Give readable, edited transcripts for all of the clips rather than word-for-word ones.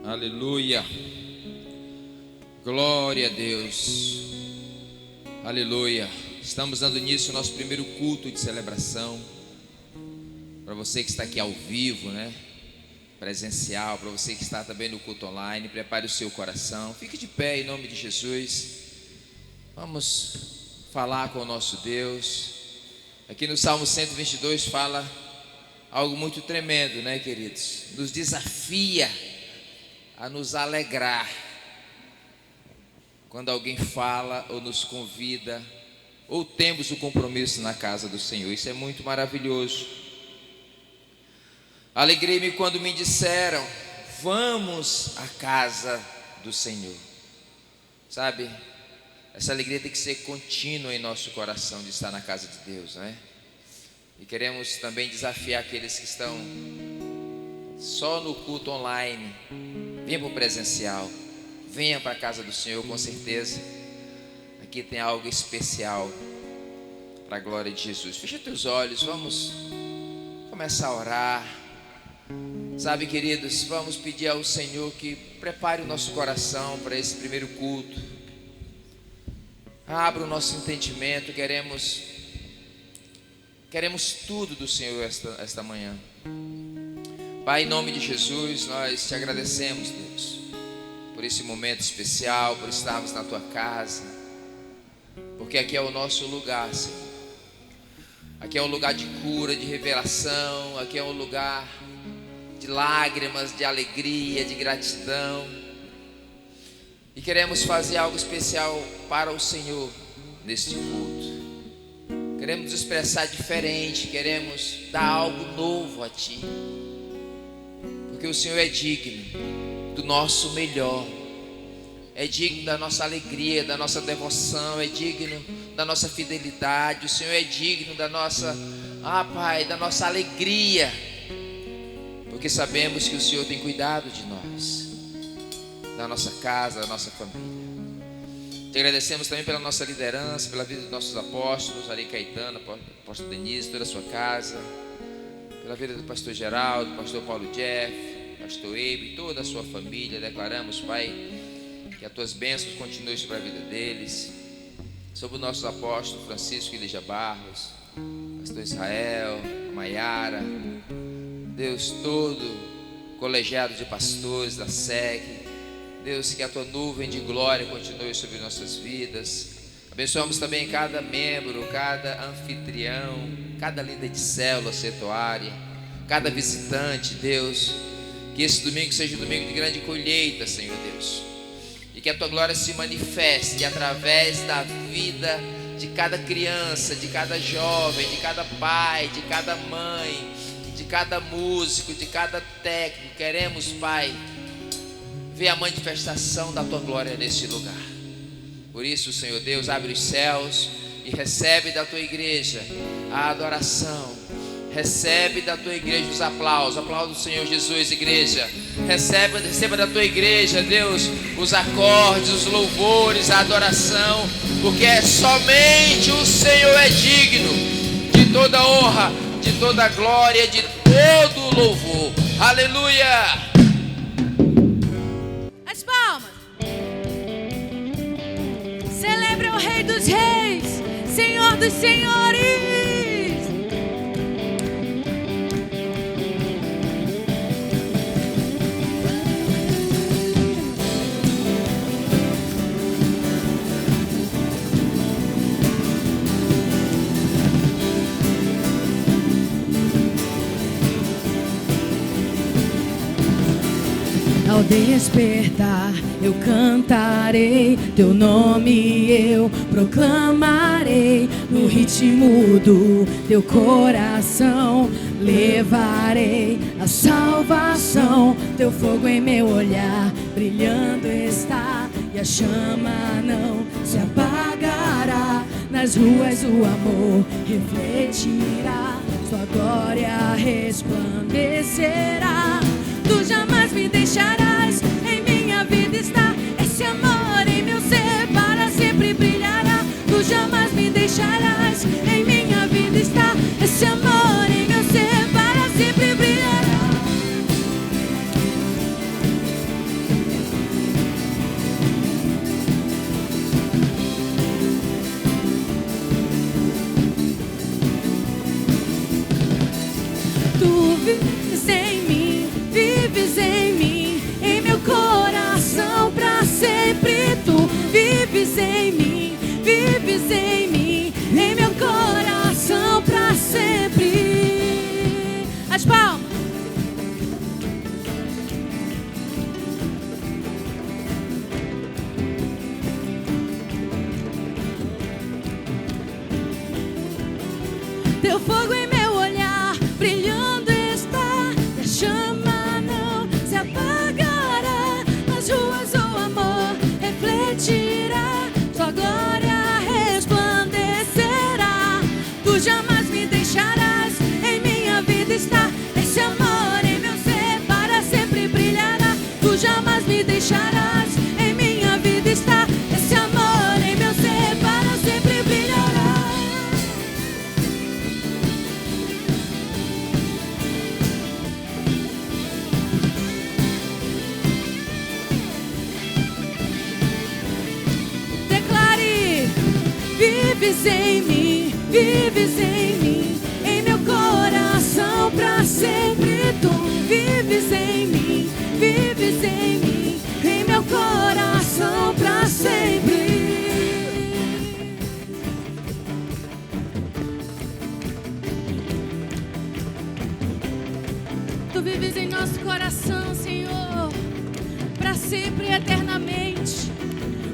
Aleluia. Glória a Deus. Aleluia. Estamos dando início ao nosso primeiro culto de celebração. Para você que está aqui ao vivo, né? Presencial, para você que está também no culto online, prepare o seu coração. Fique de pé em nome de Jesus. Vamos falar com o nosso Deus. Aqui no Salmo 122 fala algo muito tremendo, né, queridos? Nos desafia a nos alegrar quando alguém fala ou nos convida ou temos o compromisso na casa do Senhor. Isso é muito maravilhoso. Alegrei-me quando me disseram: vamos à casa do Senhor. Sabe, essa alegria tem que ser contínua em nosso coração de estar na casa de Deus, né? E queremos também desafiar aqueles que estão só no culto online. Venha para o presencial, venha para a casa do Senhor, com certeza aqui tem algo especial para a glória de Jesus. Fecha teus olhos, vamos começar a orar. Sabe, queridos, vamos pedir ao Senhor que prepare o nosso coração para esse primeiro culto. Abra o nosso entendimento. Queremos tudo do Senhor esta manhã. Pai, em nome de Jesus, nós te agradecemos, Deus, por esse momento especial, por estarmos na tua casa, porque aqui é o nosso lugar, Senhor. Aqui é um lugar de cura, de revelação. Aqui é um lugar de lágrimas, de alegria, de gratidão. E queremos fazer algo especial para o Senhor neste culto. Queremos nos expressar diferente, queremos dar algo novo a Ti, porque o Senhor é digno do nosso melhor, é digno da nossa alegria, da nossa devoção, é digno da nossa fidelidade. O Senhor é digno da nossa, Pai, da nossa alegria, porque sabemos que o Senhor tem cuidado de nós, da nossa casa, da nossa família. Te agradecemos também pela nossa liderança, pela vida dos nossos apóstolos, Ari Caetano, apóstolo Denise, toda a sua casa, pela vida do pastor Geraldo, pastor Paulo Jeff, pastor Eibe, toda a sua família. Declaramos, Pai, que as tuas bênçãos continuem sobre a vida deles, sobre os nossos apóstolos Francisco e Lígia Barros, pastor Israel, Maiara, Deus, todo colegiado de pastores da SEG. Deus, que a tua nuvem de glória continue sobre nossas vidas. Abençoamos também cada membro, cada anfitrião, cada líder de célula, setuária, cada visitante, Deus. Que esse domingo seja um domingo de grande colheita, Senhor Deus. E que a tua glória se manifeste através da vida de cada criança, de cada jovem, de cada pai, de cada mãe, de cada músico, de cada técnico. Queremos, Pai, ver a manifestação da tua glória nesse lugar. Por isso, Senhor Deus, abre os céus e recebe da tua igreja a adoração. Recebe da tua igreja os aplausos. Aplausos do Senhor Jesus, igreja. Receba da tua igreja, Deus, os acordes, os louvores, a adoração, porque somente o Senhor é digno de toda honra, de toda glória, de todo louvor. Aleluia! As palmas. Celebra o Rei dos Reis, Senhor dos Senhores. Ao despertar eu cantarei, teu nome eu proclamarei. No ritmo do teu coração levarei a salvação. Teu fogo em meu olhar brilhando está, e a chama não se apagará. Nas ruas o amor refletirá, sua glória resplandecerá. Tu jamais me deixarás, em minha vida está esse amor em meu ser, para sempre brilhará. Tu jamais me deixarás, em minha vida está esse amor em meu ser, para sempre brilhará. tu vives em mim, vives em mim, em meu coração pra sempre. Tu vives em mim, vives em mim, em meu coração pra sempre. As palmas. Teu fogo em meu olhar, brilhando está. A chama não se apagará. Nas ruas o amor refletirá. Tua glória resplandecerá. Tu jamais me deixarás. Em minha vida está. Esse amor em meu ser para sempre brilhará. Tu jamais me deixarás. Em minha vida está. Esse amor em meu ser para sempre brilhará. Vives em mim, vives em mim, em meu coração pra sempre. Tu vives em mim, vives em mim, em meu coração pra sempre. Tu vives em nosso coração, Senhor, pra sempre e eternamente.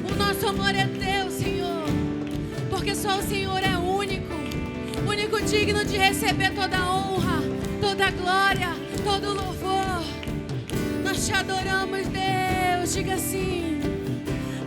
O nosso amor é teu, Senhor. Porque só o Senhor é único, único digno de receber toda a honra, toda a glória, todo o louvor. Nós te adoramos, Deus. Diga assim: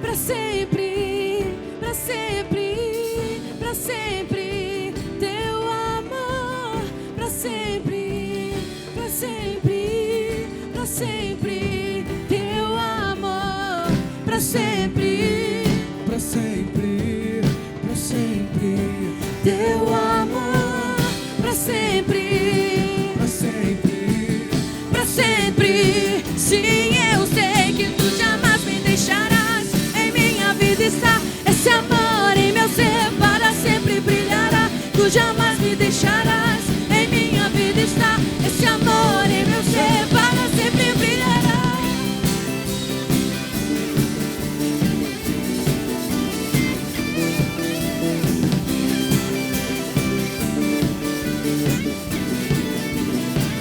pra sempre, pra sempre, pra sempre, teu amor, pra sempre, pra sempre, pra sempre, teu amor, pra sempre, pra sempre, pra sempre, teu amor, pra sempre, pra sempre, pra sempre. Sim, eu sei que tu jamais me deixarás. Em minha vida está esse amor em meu ser para sempre brilhará. Tu jamais me deixarás. Em minha vida está esse amor em meu ser para sempre brilhará.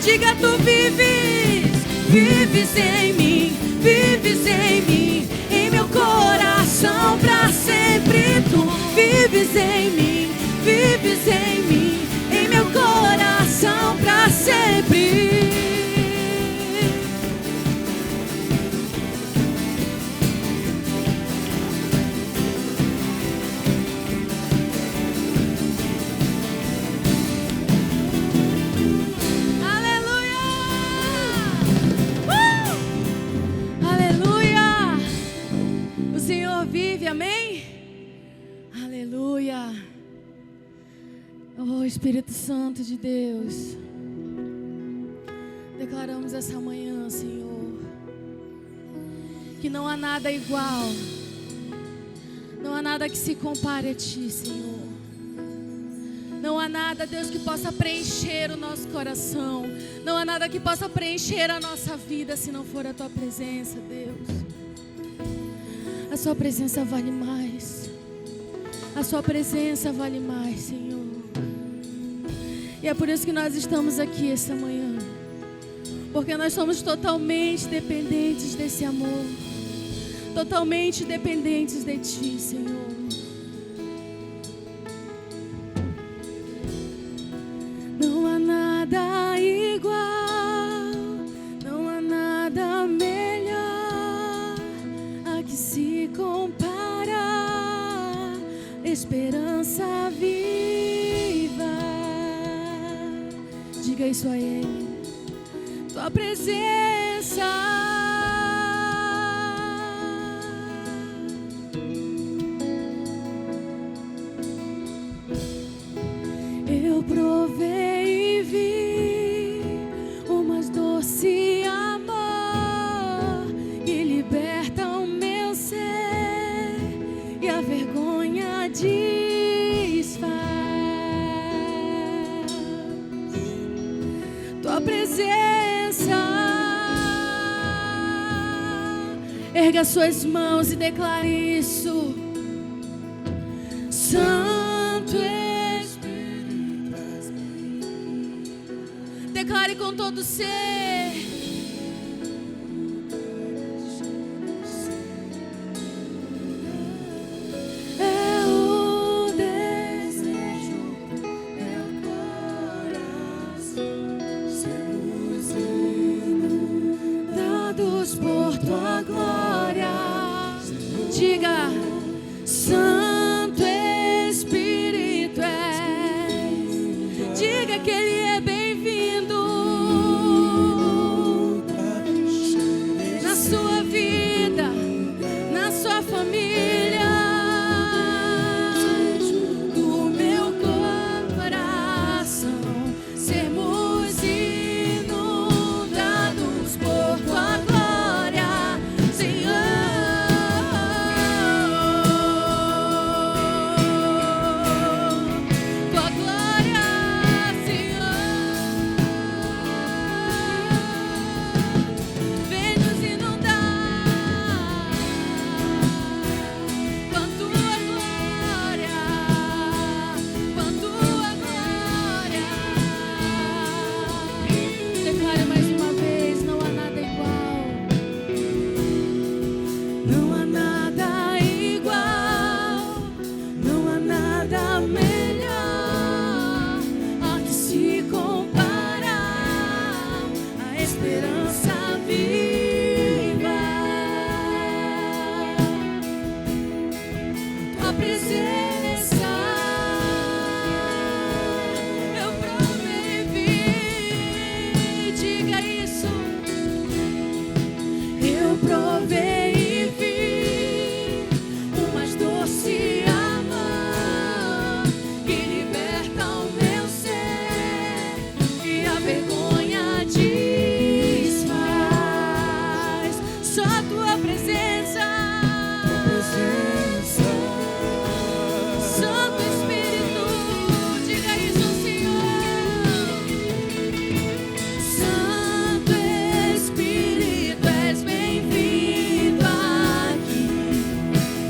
Diga, tu vives, vives em mim, vives em mim, em meu coração pra sempre. Tu vives em mim, vives em mim, em meu coração pra sempre. Amém? Aleluia. Oh, Espírito Santo de Deus, declaramos essa manhã, Senhor, que não há nada igual, não há nada que se compare a Ti, Senhor. Não há nada, Deus, que possa preencher o nosso coração. Não há nada que possa preencher a nossa vida se não for a Tua presença, Deus. A Sua presença vale mais. A Sua presença vale mais, Senhor. E é por isso que nós estamos aqui esta manhã. Porque nós somos totalmente dependentes desse amor. Totalmente dependentes de Ti, Senhor. Não há nada igual. Não há nada melhor a que se compara. Esperança viva. Diga isso a Ele. Tua presença. Eu provei e vi o mais doce amor que liberta o meu ser e a vergonha desfaz. Tua tua presença. Erga suas mãos e declare isso. Santo Espírito, declare com todo o ser. É o desejo do meu coração, sermos inundados por tua glória. Diga, Santo Espírito és. Diga que Ele é bem-vindo na sua vida, na sua família. Do meu coração, sermos inundados por tua glória, Senhor. Tua glória, Senhor. Vem nos inundar com tua glória, com tua glória. Declare mais uma vez: não há nada igual. Não há nada igual. Não há nada melhor a que se comparar a esperança viva. Tua presença eu provei e vi. Diga isso. Eu provei e vi o mais doce amor que liberta o meu ser e a vergonha desfaz. Só tua presença, Santo Espírito, diga isso, Senhor. Santo Espírito, és bem-vindo aqui.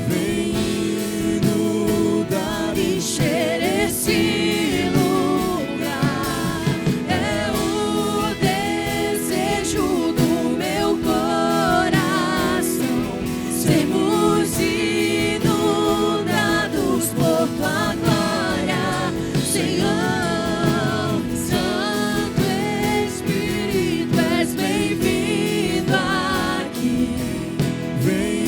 Vem inundar, encher esse lugar. É o desejo do meu coração, sermos inundados por tua glória, Senhor. Santo Espírito, és bem-vindo aqui. Vem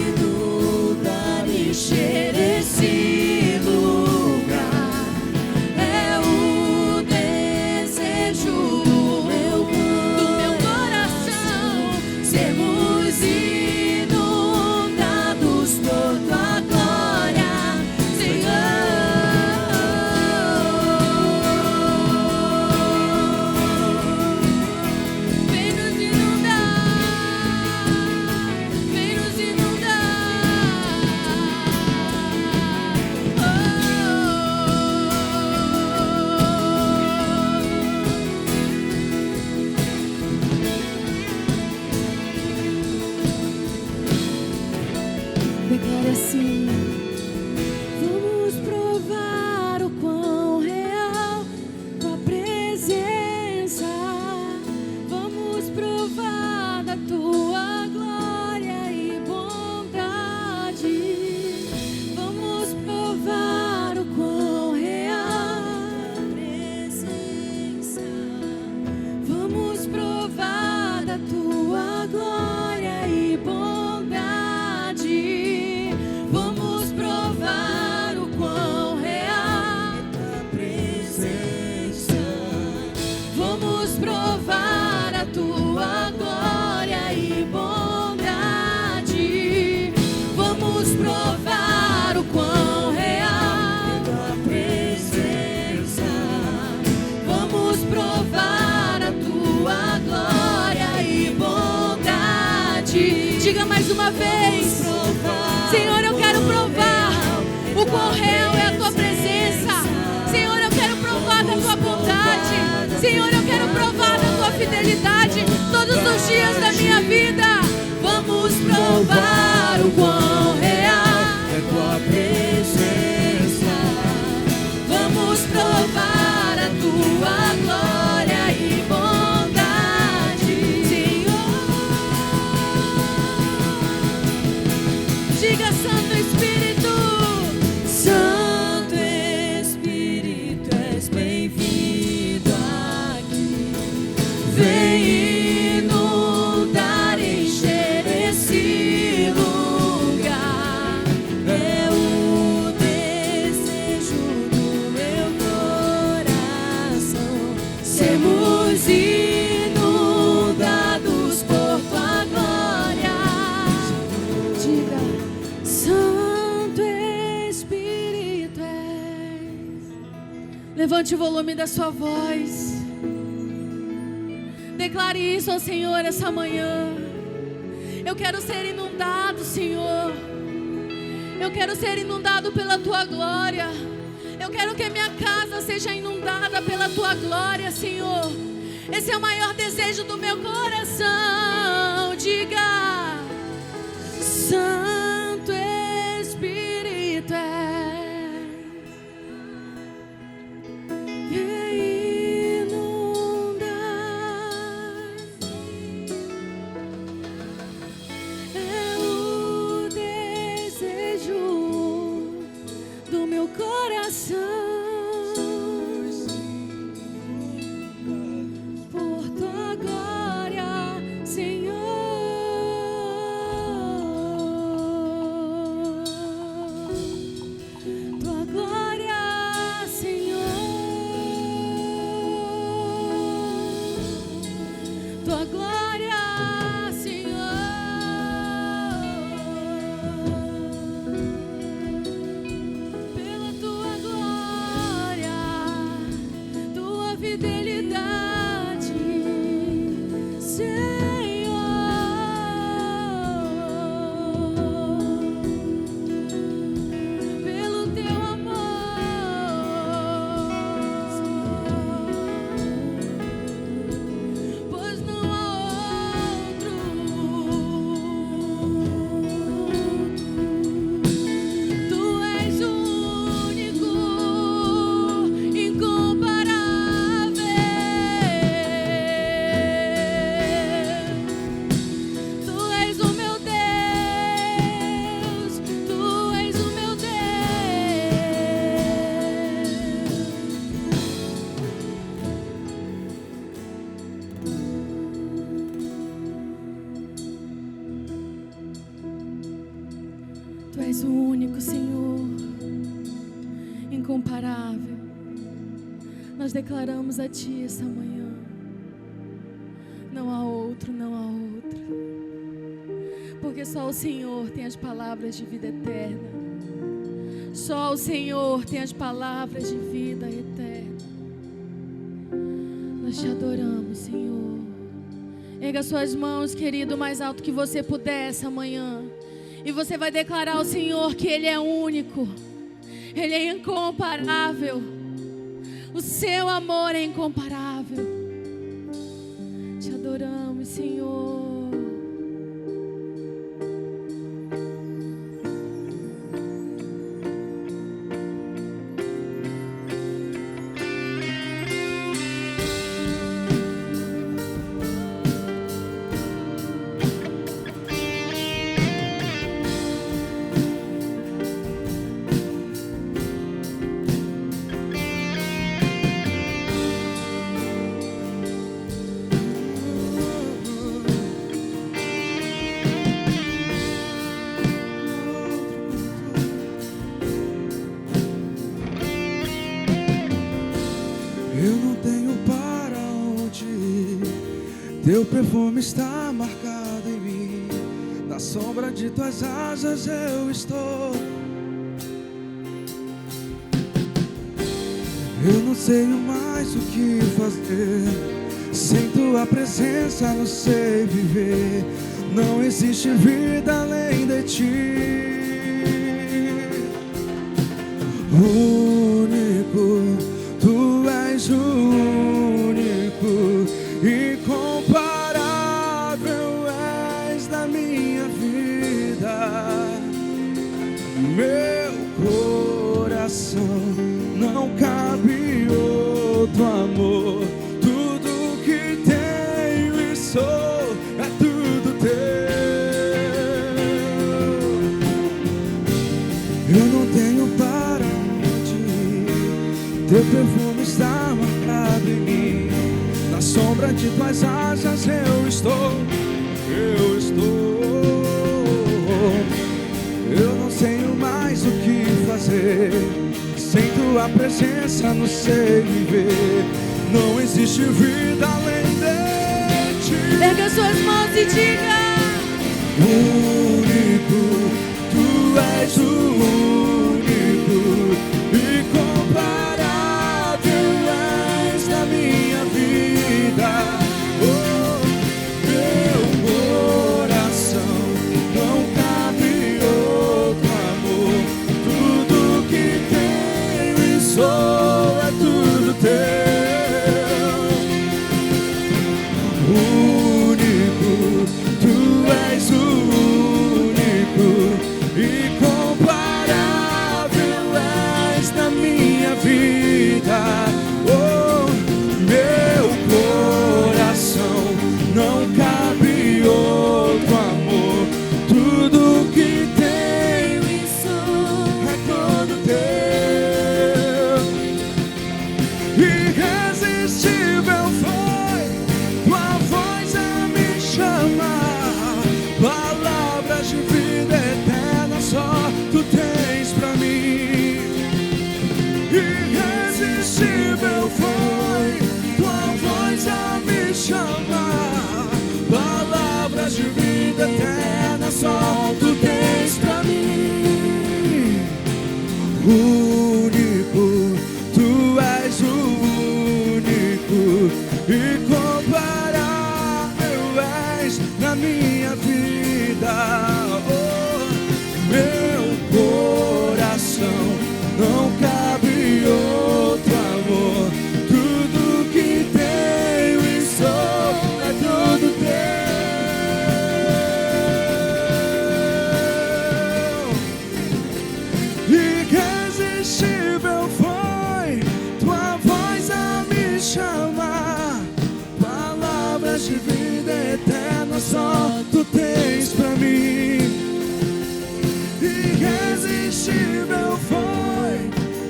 inundar, encher esse lugar. É o desejo do meu coração, sermos inundados por tua glória, Senhor. Vem nos inundar, vem nos inundar. Declare assim: vamos provar o quão real tua presença. Vamos provar da tua glória e bondade. Vamos provar o quão real a presença. Vamos provar da tua glória e bondade. Vamos provar o quão real é tua presença. Vamos provar a tua glória e bondade. Vamos provar o quão real é tua presença. Vamos provar a tua glória e bondade. Diga mais uma vez: Senhor, eu quero provar o quão real é a tua presença. Senhor, eu quero provar da tua bondade. Senhor, eu quero provar os dias da minha vida. Vamos provar o quão real é tua presença. Vamos provar a tua glória e bondade, Senhor. Diga, Santo Espírito, Santo Espírito, és bem-vindo aqui. Vem inundar, encher esse lugar. É o desejo do meu coração. Sermos inundados por tua glória. Diga, Santo Espírito és. Levante o volume da sua voz. Declare isso ao Senhor essa manhã. Eu quero ser inundado, Senhor. Eu quero ser inundado pela tua glória. Eu quero que a minha casa seja inundada pela tua glória, Senhor. Esse é o maior desejo do meu coração. Diga, Santo Espírito vem inundar. É o desejo do meu coração. Por tua glória, Senhor. Tua glória, Senhor. Tua glória, Senhor. Pela tua glória, tua fidelidade, Senhor. Pelo teu amor, pois não há outro. Tu és o único, incomparável. Tu és o meu Deus, tu és o meu Deus. Tu és o único, Senhor, incomparável. Nós declaramos a Ti essa manhã. Não há outro, não há outro. Porque só o Senhor tem as palavras de vida eterna. Só o Senhor tem as palavras de vida eterna. Nós Te adoramos, Senhor. Erga suas mãos, querido, o mais alto que você puder essa manhã. E você vai declarar ao Senhor que Ele é único. Ele é incomparável. O seu amor é incomparável. Te adoramos, Senhor. Eu não tenho para onde ir. Teu perfume está marcado em mim. Na sombra de tuas asas eu estou. Eu não sei mais o que fazer. Sem tua presença não sei viver. Não existe vida além de ti. Único, tu és o único, incomparável. teu perfume está marcado em mim. Na sombra de tuas asas eu estou. Eu não sei mais o que fazer. Sem tua presença não sei viver. Não existe vida além de ti. Erga suas mãos e diga: único, tu és o único, incomparável és na minha vida. Oh, meu coração não cabe outro amor. Tudo que tenho e sou é tudo teu. Só tu tens pra mim. Único, tu és o único, incomparável és na minha vida. Oh, meu coração não cabe outro amor. Tudo que tenho e sou é tudo teu. De vida eterna só tu tens pra mim. Irresistível foi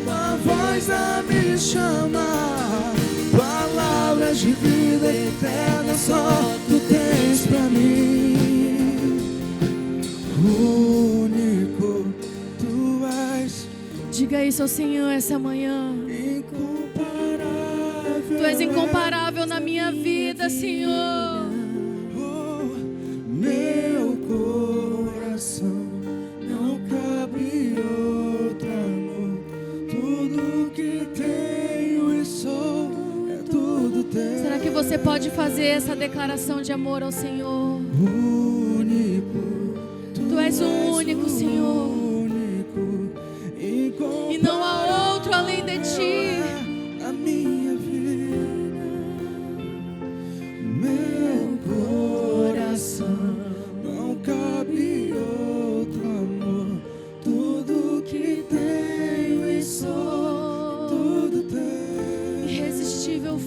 tua voz a me chamar. Palavras de vida eterna só tu tens pra mim. Único tu és. Diga isso ao Senhor essa manhã. Tu és incomparável na minha vida, Senhor. Oh, meu coração não cabe outro amor. Tudo que tenho e sou é tudo teu. Será que você pode fazer essa declaração de amor ao Senhor? Único, tu és o único, Senhor. Único, e não há outro além de ti. A minha meu coração não cabe outro amor. Tudo que tenho e sou, tudo teu. Irresistível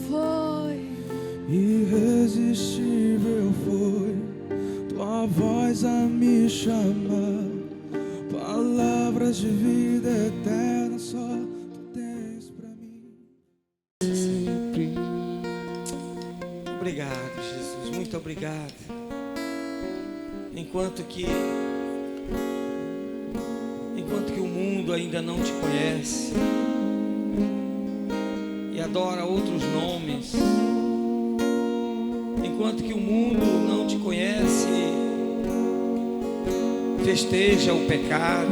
foi tua voz a me chamar. Palavras de vida eterna só tu tens pra mim. Sempre. Obrigado, Jesus, muito obrigado. Enquanto que o mundo ainda não te conhece e adora outros nomes, enquanto que o mundo não te conhece, festeja o pecado,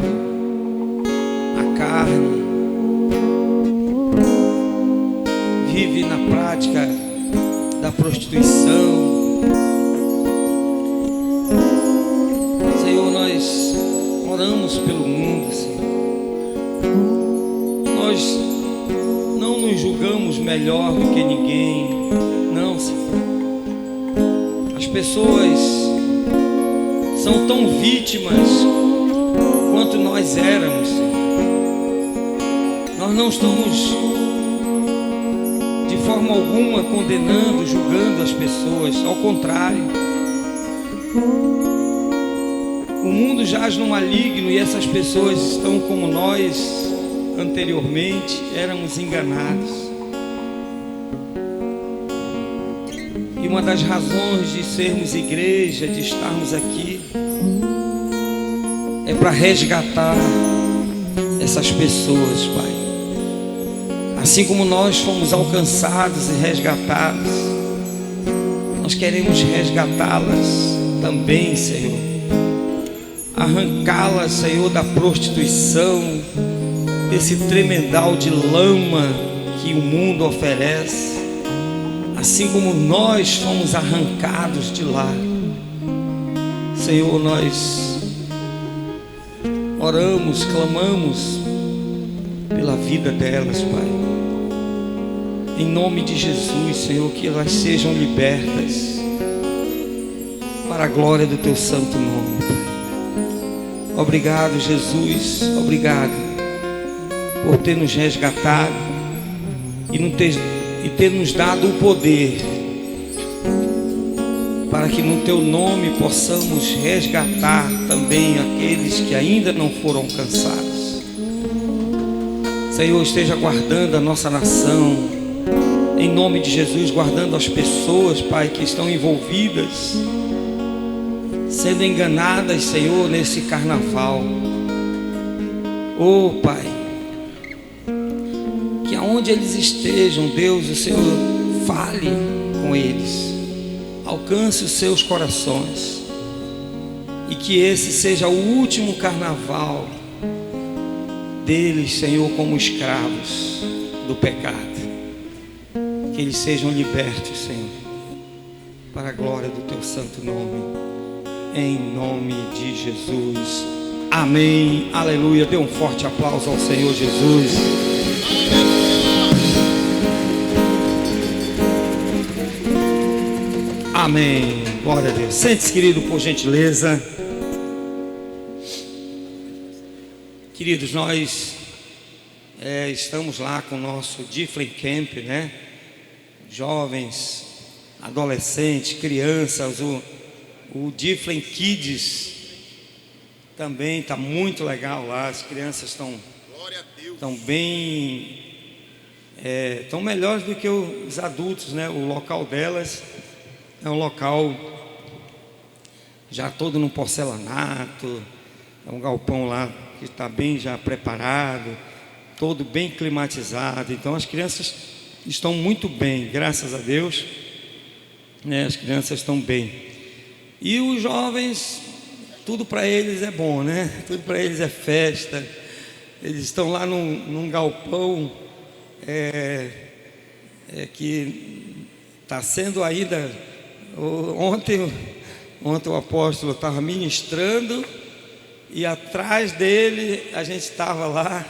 a carne, vive na prática da prostituição. Senhor, nós oramos pelo mundo, Senhor. Nós não nos julgamos melhor do que ninguém, não, Senhor. As pessoas são tão vítimas quanto nós éramos, Senhor. Nós não estamos de forma alguma condenando, julgando as pessoas, ao contrário. O mundo jaz no maligno e essas pessoas estão como nós, anteriormente éramos enganados. E uma das razões de sermos igreja, de estarmos aqui, é para resgatar essas pessoas, Pai. Assim como nós fomos alcançados e resgatados, nós queremos resgatá-las também, Senhor. Arrancá-las, Senhor, da prostituição, desse tremendal de lama que o mundo oferece. Assim como nós fomos arrancados de lá, Senhor, nós oramos, clamamos pela vida delas, Pai. Em nome de Jesus, Senhor, que elas sejam libertas para a glória do Teu santo nome, Pai. Obrigado, Jesus, obrigado por ter nos resgatado e ter nos dado o poder para que no Teu nome possamos resgatar também aqueles que ainda não foram alcançados. Senhor, esteja guardando a nossa nação, em nome de Jesus, guardando as pessoas, Pai, que estão envolvidas, sendo enganadas, Senhor, nesse carnaval. Oh, Pai, que aonde eles estejam, Deus, o Senhor fale com eles, alcance os seus corações, e que esse seja o último carnaval deles, Senhor, como escravos do pecado. Que eles sejam libertos, Senhor, para a glória do Teu santo nome, em nome de Jesus. Amém, aleluia. Dê um forte aplauso ao Senhor Jesus. Amém, glória a Deus. Sente-se, querido, por gentileza. Queridos, nós estamos lá com o nosso Difflin Camp, né? Jovens, adolescentes, crianças, o Difflin Kids também está muito legal lá. As crianças estão bem, estão melhores do que os adultos, né? O local delas é um local já todo no porcelanato, é um galpão lá que está bem já preparado, todo bem climatizado. Então as crianças estão muito bem, graças a Deus, né? As crianças estão bem. E os jovens, tudo para eles é bom, né? Tudo para eles é festa. Eles estão lá num galpão que está sendo ainda. Ontem o apóstolo estava ministrando e atrás dele a gente estava lá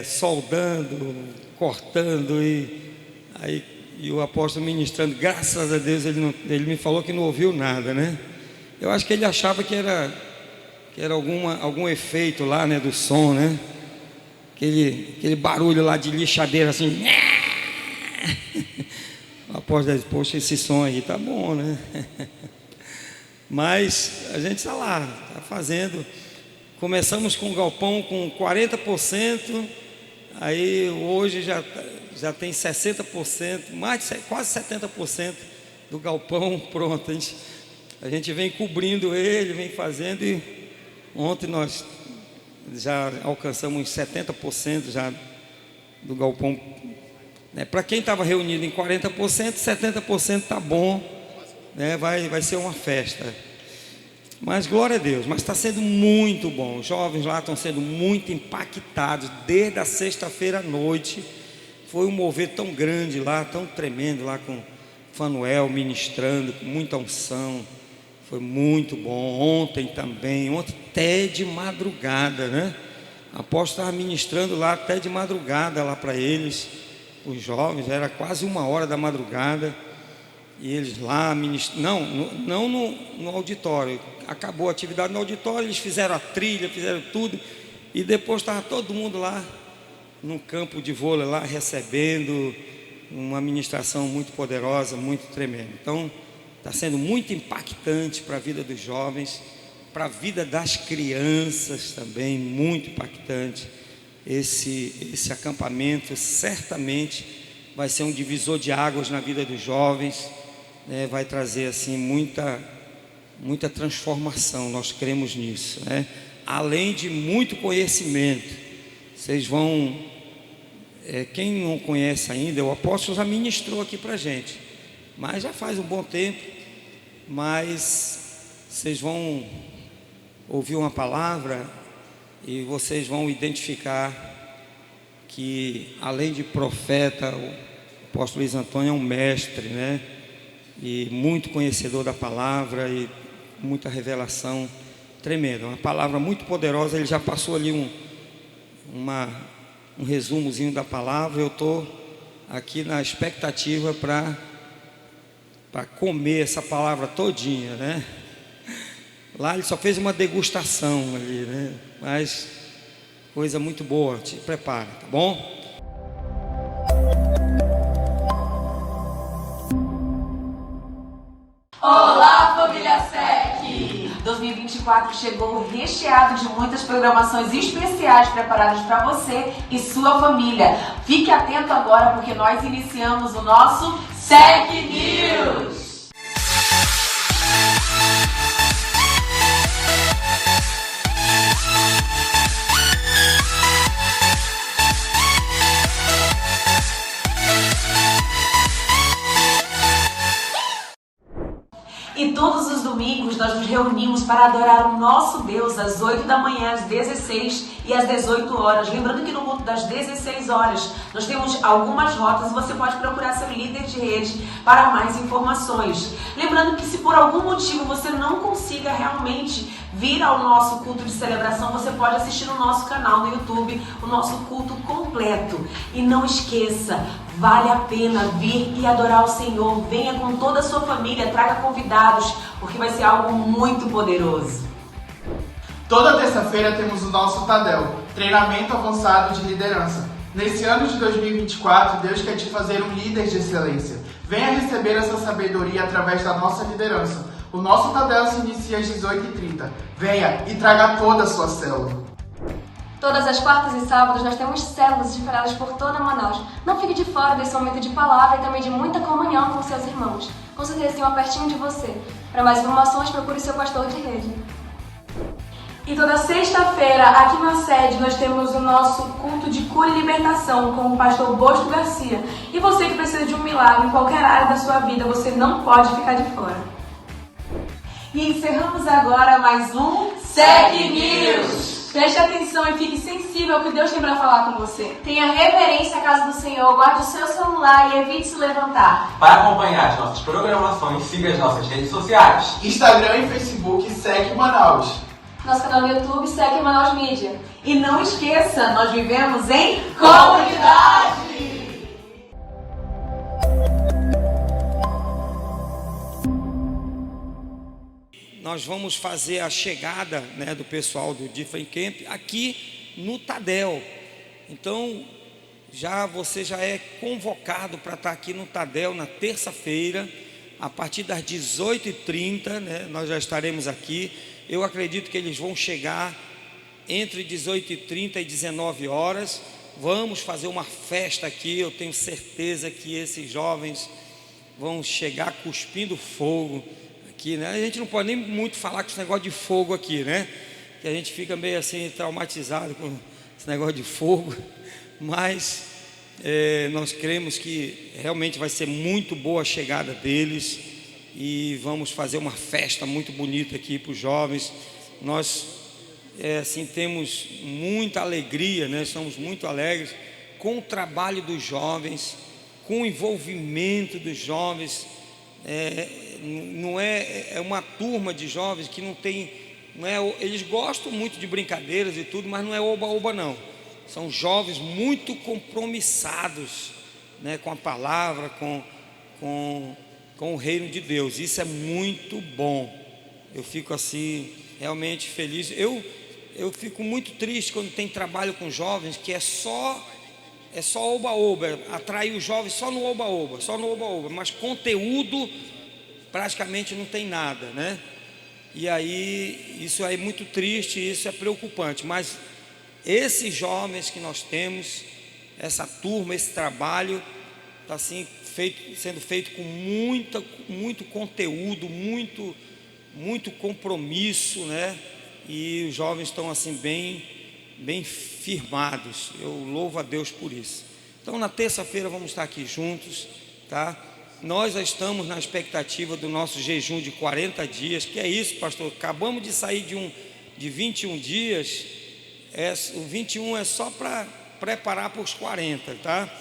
soldando, cortando, e o apóstolo ministrando. Graças a Deus ele me falou que não ouviu nada, né? Eu acho que ele achava que era algum efeito lá, né, do som, né? Aquele barulho lá de lixadeira assim. O apóstolo disse: poxa, esse som aí tá bom, né? Mas a gente está lá, está fazendo. Começamos com o galpão com 40%, aí hoje já tem 60%, quase 70% do galpão pronto. A gente vem cobrindo ele, vem fazendo, e ontem nós já alcançamos uns 70% já do galpão. Para quem estava reunido em 40%, 70% está bom, né? Vai ser uma festa. Mas glória a Deus, mas está sendo muito bom. Os jovens lá estão sendo muito impactados. Desde a sexta-feira à noite foi um mover tão grande lá, tão tremendo lá, com Fanuel ministrando, com muita unção. Foi muito bom. Ontem até de madrugada, né? O apóstolo estava ministrando lá até de madrugada lá para eles, os jovens. Era quase 1h da madrugada. E eles lá ministrando, não no auditório. Acabou a atividade no auditório, eles fizeram a trilha, fizeram tudo. E depois estava todo mundo lá no campo de vôlei lá, recebendo uma ministração muito poderosa, muito tremenda. Então está sendo muito impactante para a vida dos jovens, para a vida das crianças também, muito impactante. esse acampamento certamente vai ser um divisor de águas na vida dos jovens, né? Vai trazer assim muita transformação, nós cremos nisso, né? Além de muito conhecimento, vocês vão, quem não conhece ainda, o apóstolo já ministrou aqui para a gente, mas já faz um bom tempo, mas vocês vão ouvir uma palavra e vocês vão identificar que, além de profeta, o apóstolo Luiz Antônio é um mestre, né? E muito conhecedor da palavra e muita revelação tremenda, uma palavra muito poderosa. Ele já passou ali um resumozinho da palavra. Eu estou aqui na expectativa para comer essa palavra todinha, né? Lá ele só fez uma degustação ali, né? Mas coisa muito boa, te prepara, tá bom? Olá, família SEC! 2024 chegou recheado de muitas programações especiais preparadas para você e sua família. Fique atento agora porque nós iniciamos o nosso SEC News! E todos os domingos nós nos reunimos para adorar o nosso Deus às 8 da manhã, às 16 e às 18 horas. Lembrando que no culto das 16 horas nós temos algumas rotas e você pode procurar seu líder de rede para mais informações. Lembrando que se por algum motivo você não consiga realmente vir ao nosso culto de celebração, você pode assistir no nosso canal no YouTube o nosso culto completo. E não esqueça, vale a pena vir e adorar o Senhor. Venha com toda a sua família, traga convidados, porque vai ser algo muito poderoso. Toda terça-feira temos o nosso Tadel, treinamento avançado de liderança. Nesse ano de 2024, Deus quer te fazer um líder de excelência. Venha receber essa sabedoria através da nossa liderança. O nosso Tadel se inicia às 18h30. Venha e traga toda a sua célula. Todas as quartas e sábados nós temos células espalhadas por toda Manaus. Não fique de fora desse momento de palavra e também de muita comunhão com seus irmãos. Com certeza tem uma pertinho de você. Para mais informações, procure seu pastor de rede. E toda sexta-feira, aqui na sede, nós temos o nosso culto de cura e libertação com o pastor Bosco Garcia. E você que precisa de um milagre em qualquer área da sua vida, você não pode ficar de fora. E encerramos agora mais um SEC News. Preste atenção e fique sensível ao que Deus tem para falar com você. Tenha reverência à casa do Senhor, guarde o seu celular e evite se levantar. Para acompanhar as nossas programações, siga as nossas redes sociais. Instagram e Facebook SEC Manaus. Nosso canal no YouTube, SEC Manaus Mídia. E não esqueça, nós vivemos em comunidade! Nós vamos fazer a chegada, né, do pessoal do Different Camp aqui no Tadel. Então, você já é convocado para estar aqui no Tadel na terça-feira, a partir das 18h30, né, nós já estaremos aqui. Eu acredito que eles vão chegar entre 18h30 e 19 horas. Vamos fazer uma festa aqui. Eu tenho certeza que esses jovens vão chegar cuspindo fogo aqui, né? A gente não pode nem muito falar com esse negócio de fogo aqui, né? Que a gente fica meio assim traumatizado com esse negócio de fogo. Mas nós cremos que realmente vai ser muito boa a chegada deles. E vamos fazer uma festa muito bonita aqui para os jovens. Nós assim, temos muita alegria, né? Somos muito alegres com o trabalho dos jovens, com o envolvimento dos jovens. Não é uma turma de jovens que eles gostam muito de brincadeiras e tudo, mas não é oba-oba não. São jovens muito compromissados, né, com a palavra, com o reino de Deus. Isso é muito bom. Eu fico assim realmente feliz. Eu fico muito triste quando tem trabalho com jovens que é só oba-oba, atrai os jovens só no oba-oba, mas conteúdo praticamente não tem nada, né? E aí isso é muito triste, isso é preocupante. Mas Esses jovens que nós temos, essa turma, esse trabalho, está assim, sendo feito com muito conteúdo, muito compromisso, né? E os jovens estão assim bem firmados. Eu louvo a Deus por isso. Então na terça-feira vamos estar aqui juntos, tá? Nós já estamos na expectativa do nosso jejum de 40 dias. Que é isso, pastor? Acabamos de sair de 21 dias. O 21 é só para preparar para os 40, tá?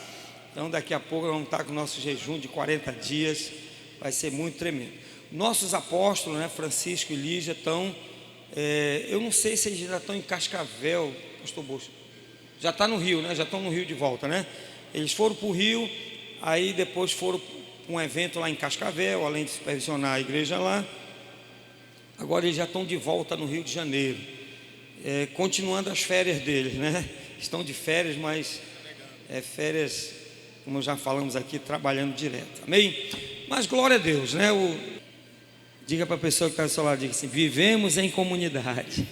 Então daqui a pouco vamos estar com o nosso jejum de 40 dias. Vai ser muito tremendo. Nossos apóstolos, né, Francisco e Lígia, estão... eu não sei se eles já estão em Cascavel, pastor Bolso. Já está no Rio, né? Já estão no Rio de volta, né? Eles foram para o Rio, aí depois foram para um evento lá em Cascavel, além de supervisionar a igreja lá. Agora eles já estão de volta no Rio de Janeiro, continuando as férias deles, né? Estão de férias, mas férias, como já falamos aqui, trabalhando direto. Amém? Mas glória a Deus, né? Diga para a pessoa que está do seu lado, diga assim: vivemos em comunidade.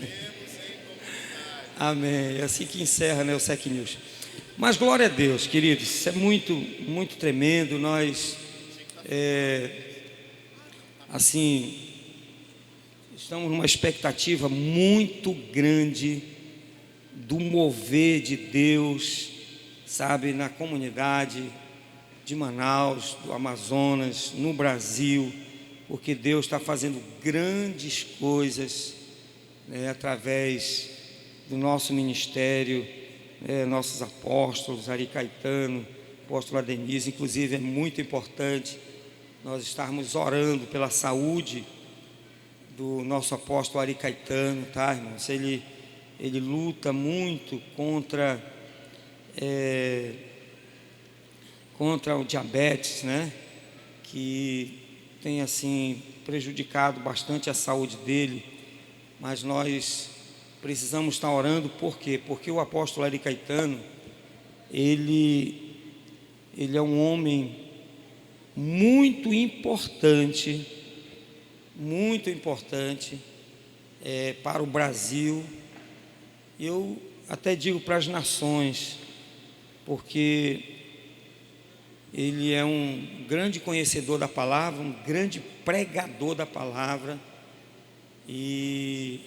Amém. É assim que encerra, né, o Sec News. Mas glória a Deus, queridos, isso é muito tremendo. Nós, assim, estamos numa expectativa muito grande do mover de Deus, sabe, na comunidade de Manaus, do Amazonas, no Brasil, porque Deus está fazendo grandes coisas, né, através do nosso ministério, nossos apóstolos, Ari Caetano, apóstolo Adenise. Inclusive é muito importante nós estarmos orando pela saúde do nosso apóstolo Ari Caetano, tá, irmãos? Ele luta muito contra o diabetes, né, que tem assim prejudicado bastante a saúde dele, mas nós precisamos estar orando. Por quê? Porque o apóstolo Ari Caetano, ele é um homem muito importante para o Brasil. Eu até digo para as nações, porque ele é um grande conhecedor da palavra, um grande pregador da palavra, e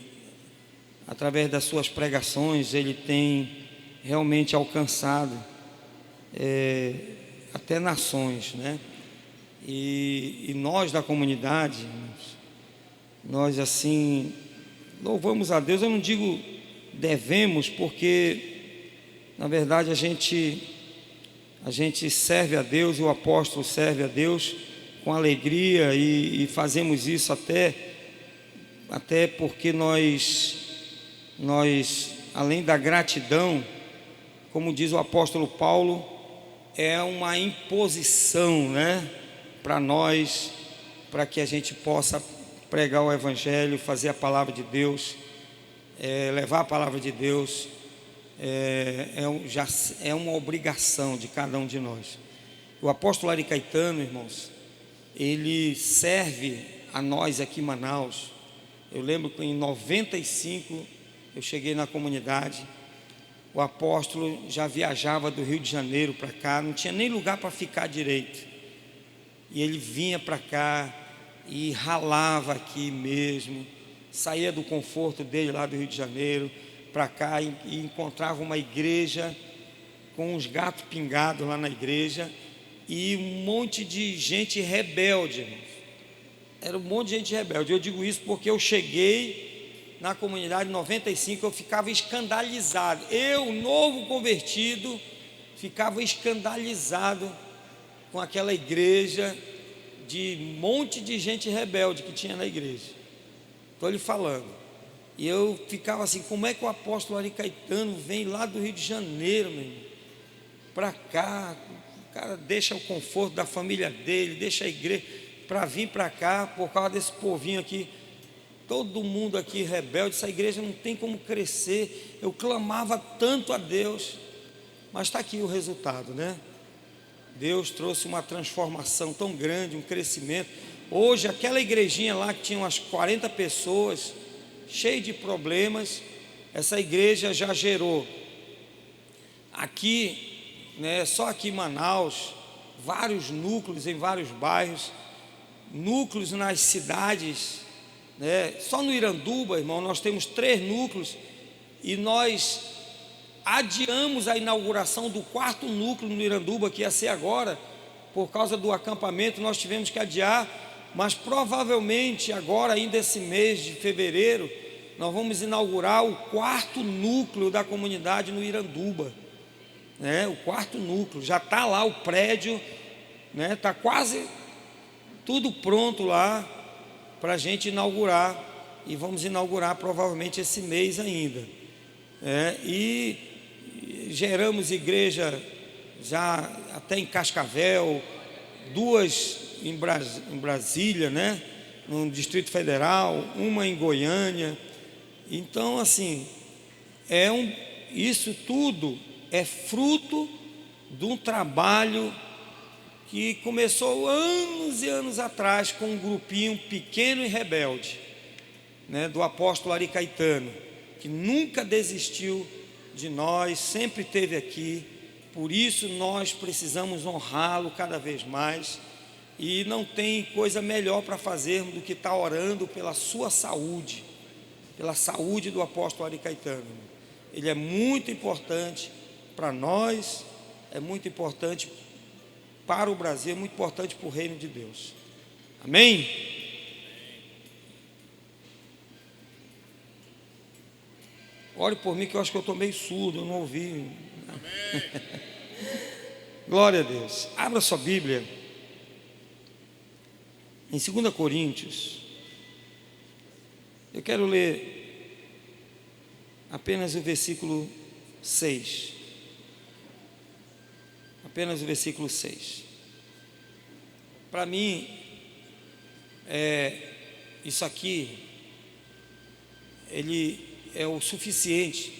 através das suas pregações ele tem realmente alcançado até nações, né? E nós da comunidade, nós assim louvamos a Deus. Eu não digo devemos, porque na verdade a gente serve a Deus, e o apóstolo serve a Deus com alegria, e fazemos isso até porque nós, além da gratidão, como diz o apóstolo Paulo, é uma imposição, né, para nós, para que a gente possa pregar o evangelho, fazer a palavra de Deus, levar a palavra de Deus. É uma obrigação de cada um de nós. O apóstolo Ari Caetano, irmãos, ele serve a nós aqui em Manaus. Eu lembro que em 95 eu cheguei na comunidade. O apóstolo já viajava do Rio de Janeiro para cá, não tinha nem lugar para ficar direito, e ele vinha para cá e ralava aqui mesmo, saía do conforto dele lá do Rio de Janeiro para cá, e encontrava uma igreja com uns gatos pingados lá na igreja, e um monte de gente rebelde, irmãos. Era um monte de gente rebelde. Eu digo isso porque eu cheguei na comunidade em 95, eu ficava escandalizado. Eu, novo convertido, ficava escandalizado com aquela igreja, de um monte de gente rebelde que tinha na igreja. Estou lhe falando. E eu ficava assim: como é que o apóstolo Ari Caetano vem lá do Rio de Janeiro, meu irmão, para cá? O cara deixa o conforto da família dele, deixa a igreja, para vir para cá por causa desse povinho aqui. Todo mundo aqui rebelde, essa igreja não tem como crescer. Eu clamava tanto a Deus, mas está aqui o resultado, né? Deus trouxe uma transformação tão grande, um crescimento. Hoje aquela igrejinha lá que tinha umas 40 pessoas, cheio de problemas, essa igreja já gerou aqui, né, só aqui em Manaus, vários núcleos em vários bairros, núcleos nas cidades, né? Só no Iranduba, irmão, nós temos 3 núcleos e nós adiamos a inauguração do 4º núcleo no Iranduba, que ia ser agora, por causa do acampamento, nós tivemos que adiar, mas provavelmente agora, ainda esse mês de fevereiro, nós vamos inaugurar o 4º núcleo da comunidade no Iranduba, né? O 4º núcleo, já está lá o prédio, né? Está quase tudo pronto lá para a gente inaugurar, e vamos inaugurar provavelmente esse mês ainda, e geramos igreja já até em Cascavel, 2 em Brasília, né? No Distrito Federal, uma em Goiânia. Então, assim, isso tudo é fruto de um trabalho que começou anos e anos atrás com um grupinho pequeno e rebelde, né, do apóstolo Ari Caetano, que nunca desistiu de nós, sempre esteve aqui. Por isso nós precisamos honrá-lo cada vez mais, e não tem coisa melhor para fazermos do que estar orando pela sua saúde, pela saúde do apóstolo Ari Caetano. Ele é muito importante para nós, é muito importante para o Brasil, é muito importante para o reino de Deus. Amém? Ore por mim, que eu acho que eu estou meio surdo, eu não ouvi. Glória a Deus. Abra sua Bíblia em 2 Coríntios. Eu quero ler apenas o versículo 6. Apenas o versículo 6. Para mim, isso aqui, ele é o suficiente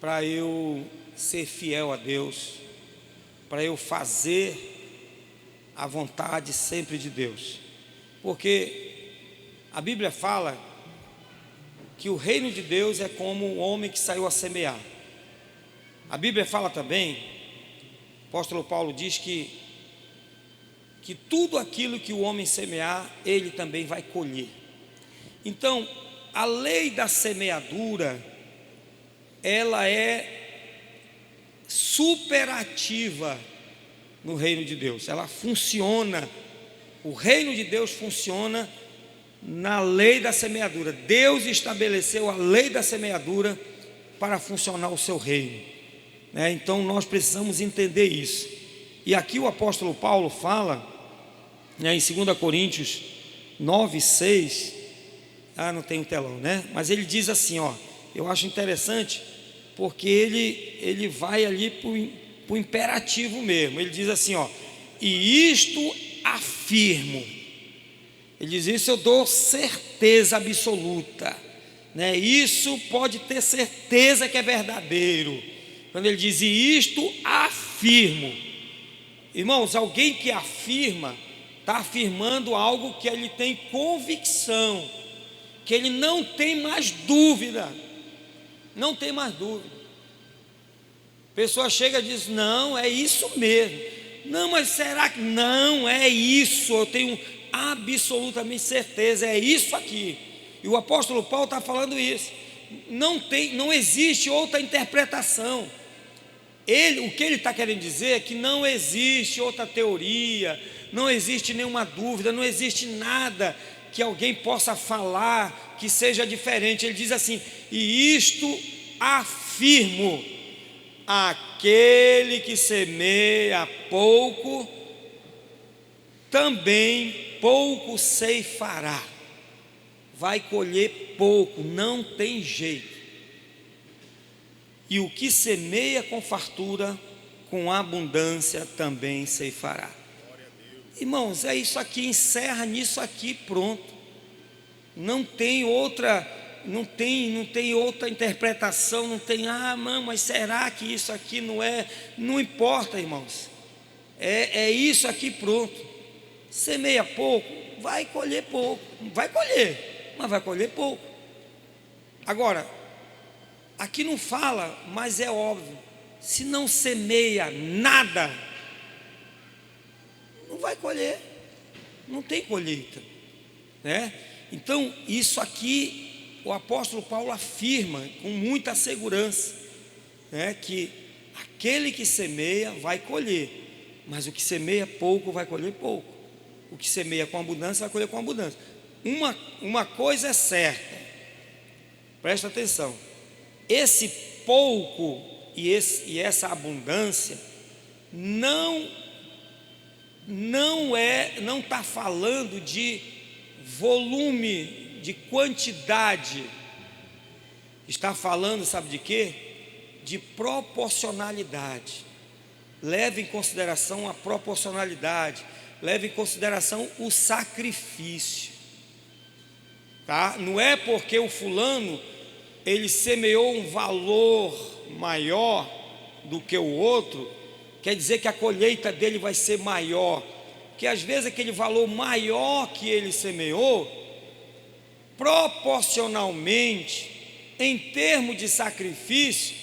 para eu ser fiel a Deus, para eu fazer a vontade sempre de Deus. Porque a Bíblia fala que o reino de Deus é como um homem que saiu a semear. A Bíblia fala também, o apóstolo Paulo diz que tudo aquilo que o homem semear, ele também vai colher. Então, a lei da semeadura, ela é superativa no reino de Deus. Ela funciona, o reino de Deus funciona na lei da semeadura. Deus estabeleceu a lei da semeadura para funcionar o seu reino, né? Então nós precisamos entender isso. E aqui o apóstolo Paulo fala, né, em 2 Coríntios 9, 6, não tem o telão, né? Mas ele diz assim, ó, eu acho interessante, porque ele vai ali para o imperativo mesmo. Ele diz assim, ó, e isto afirmo. Ele diz, isso eu dou certeza absoluta, né? Isso pode ter certeza que é verdadeiro. Quando ele diz, e isto afirmo. Irmãos, alguém que afirma, está afirmando algo que ele tem convicção, que ele não tem mais dúvida. Não tem mais dúvida. A pessoa chega e diz, não, é isso mesmo. Não, mas será que não é isso? Eu tenho absolutamente certeza, é isso aqui. E o apóstolo Paulo está falando isso. Não existe outra interpretação. O que ele está querendo dizer é que não existe outra teoria, não existe nenhuma dúvida, não existe nada que alguém possa falar que seja diferente. Ele diz assim, e isto afirmo, aquele que semeia pouco, também pouco ceifará. Vai colher pouco, não tem jeito. E o que semeia com fartura, com abundância também ceifará. Irmãos, é isso aqui, encerra nisso aqui, pronto. Não tem outra, não tem outra interpretação, não tem, mas será que isso aqui não é? Não importa, irmãos. É isso aqui, pronto. Semeia pouco, vai colher pouco. Vai colher, mas vai colher pouco. Agora, Aqui não fala, mas é óbvio, se não semeia nada, não vai colher, não tem colheita, né? Então, isso aqui, o apóstolo Paulo afirma com muita segurança, né, que aquele que semeia vai colher, mas o que semeia pouco vai colher pouco, o que semeia com abundância vai colher com abundância. Uma coisa é certa, presta atenção, esse pouco e essa abundância não está falando de volume, de quantidade, está falando, sabe de quê? De proporcionalidade. Leve em consideração a proporcionalidade, leve em consideração o sacrifício, tá? Não é porque o fulano ele semeou um valor maior do que o outro, quer dizer que a colheita dele vai ser maior, que às vezes aquele valor maior que ele semeou, proporcionalmente, em termos de sacrifício,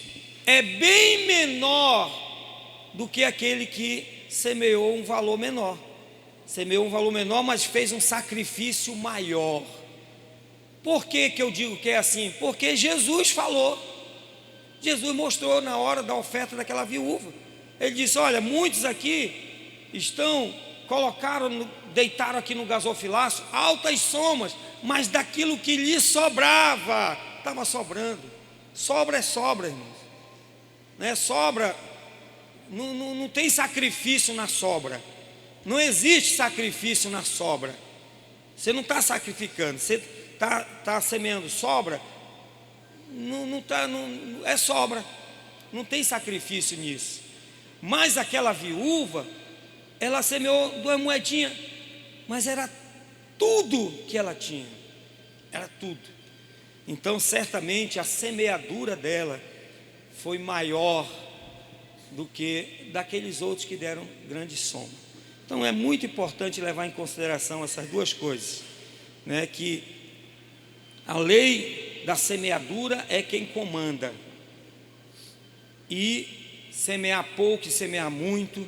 é bem menor do que aquele que semeou um valor menor. Semeou um valor menor, mas fez um sacrifício maior. Por que eu digo que é assim? Porque Jesus falou, Jesus mostrou na hora da oferta daquela viúva. Ele disse: olha, muitos aqui deitaram aqui no gasofilaço altas somas, mas daquilo que lhe sobrava, estava sobrando. Sobra é sobra, irmãos, né? Sobra, não tem sacrifício na sobra, não existe sacrifício na sobra. Você não está sacrificando, você está semeando sobra, é sobra, não tem sacrifício nisso. Mas aquela viúva, ela semeou 2 moedinhas, mas era tudo que ela tinha, era tudo. Então certamente a semeadura dela foi maior do que daqueles outros que deram grande soma. Então é muito importante levar em consideração essas duas coisas, né? Que a lei da semeadura é quem comanda, e semear pouco e semear muito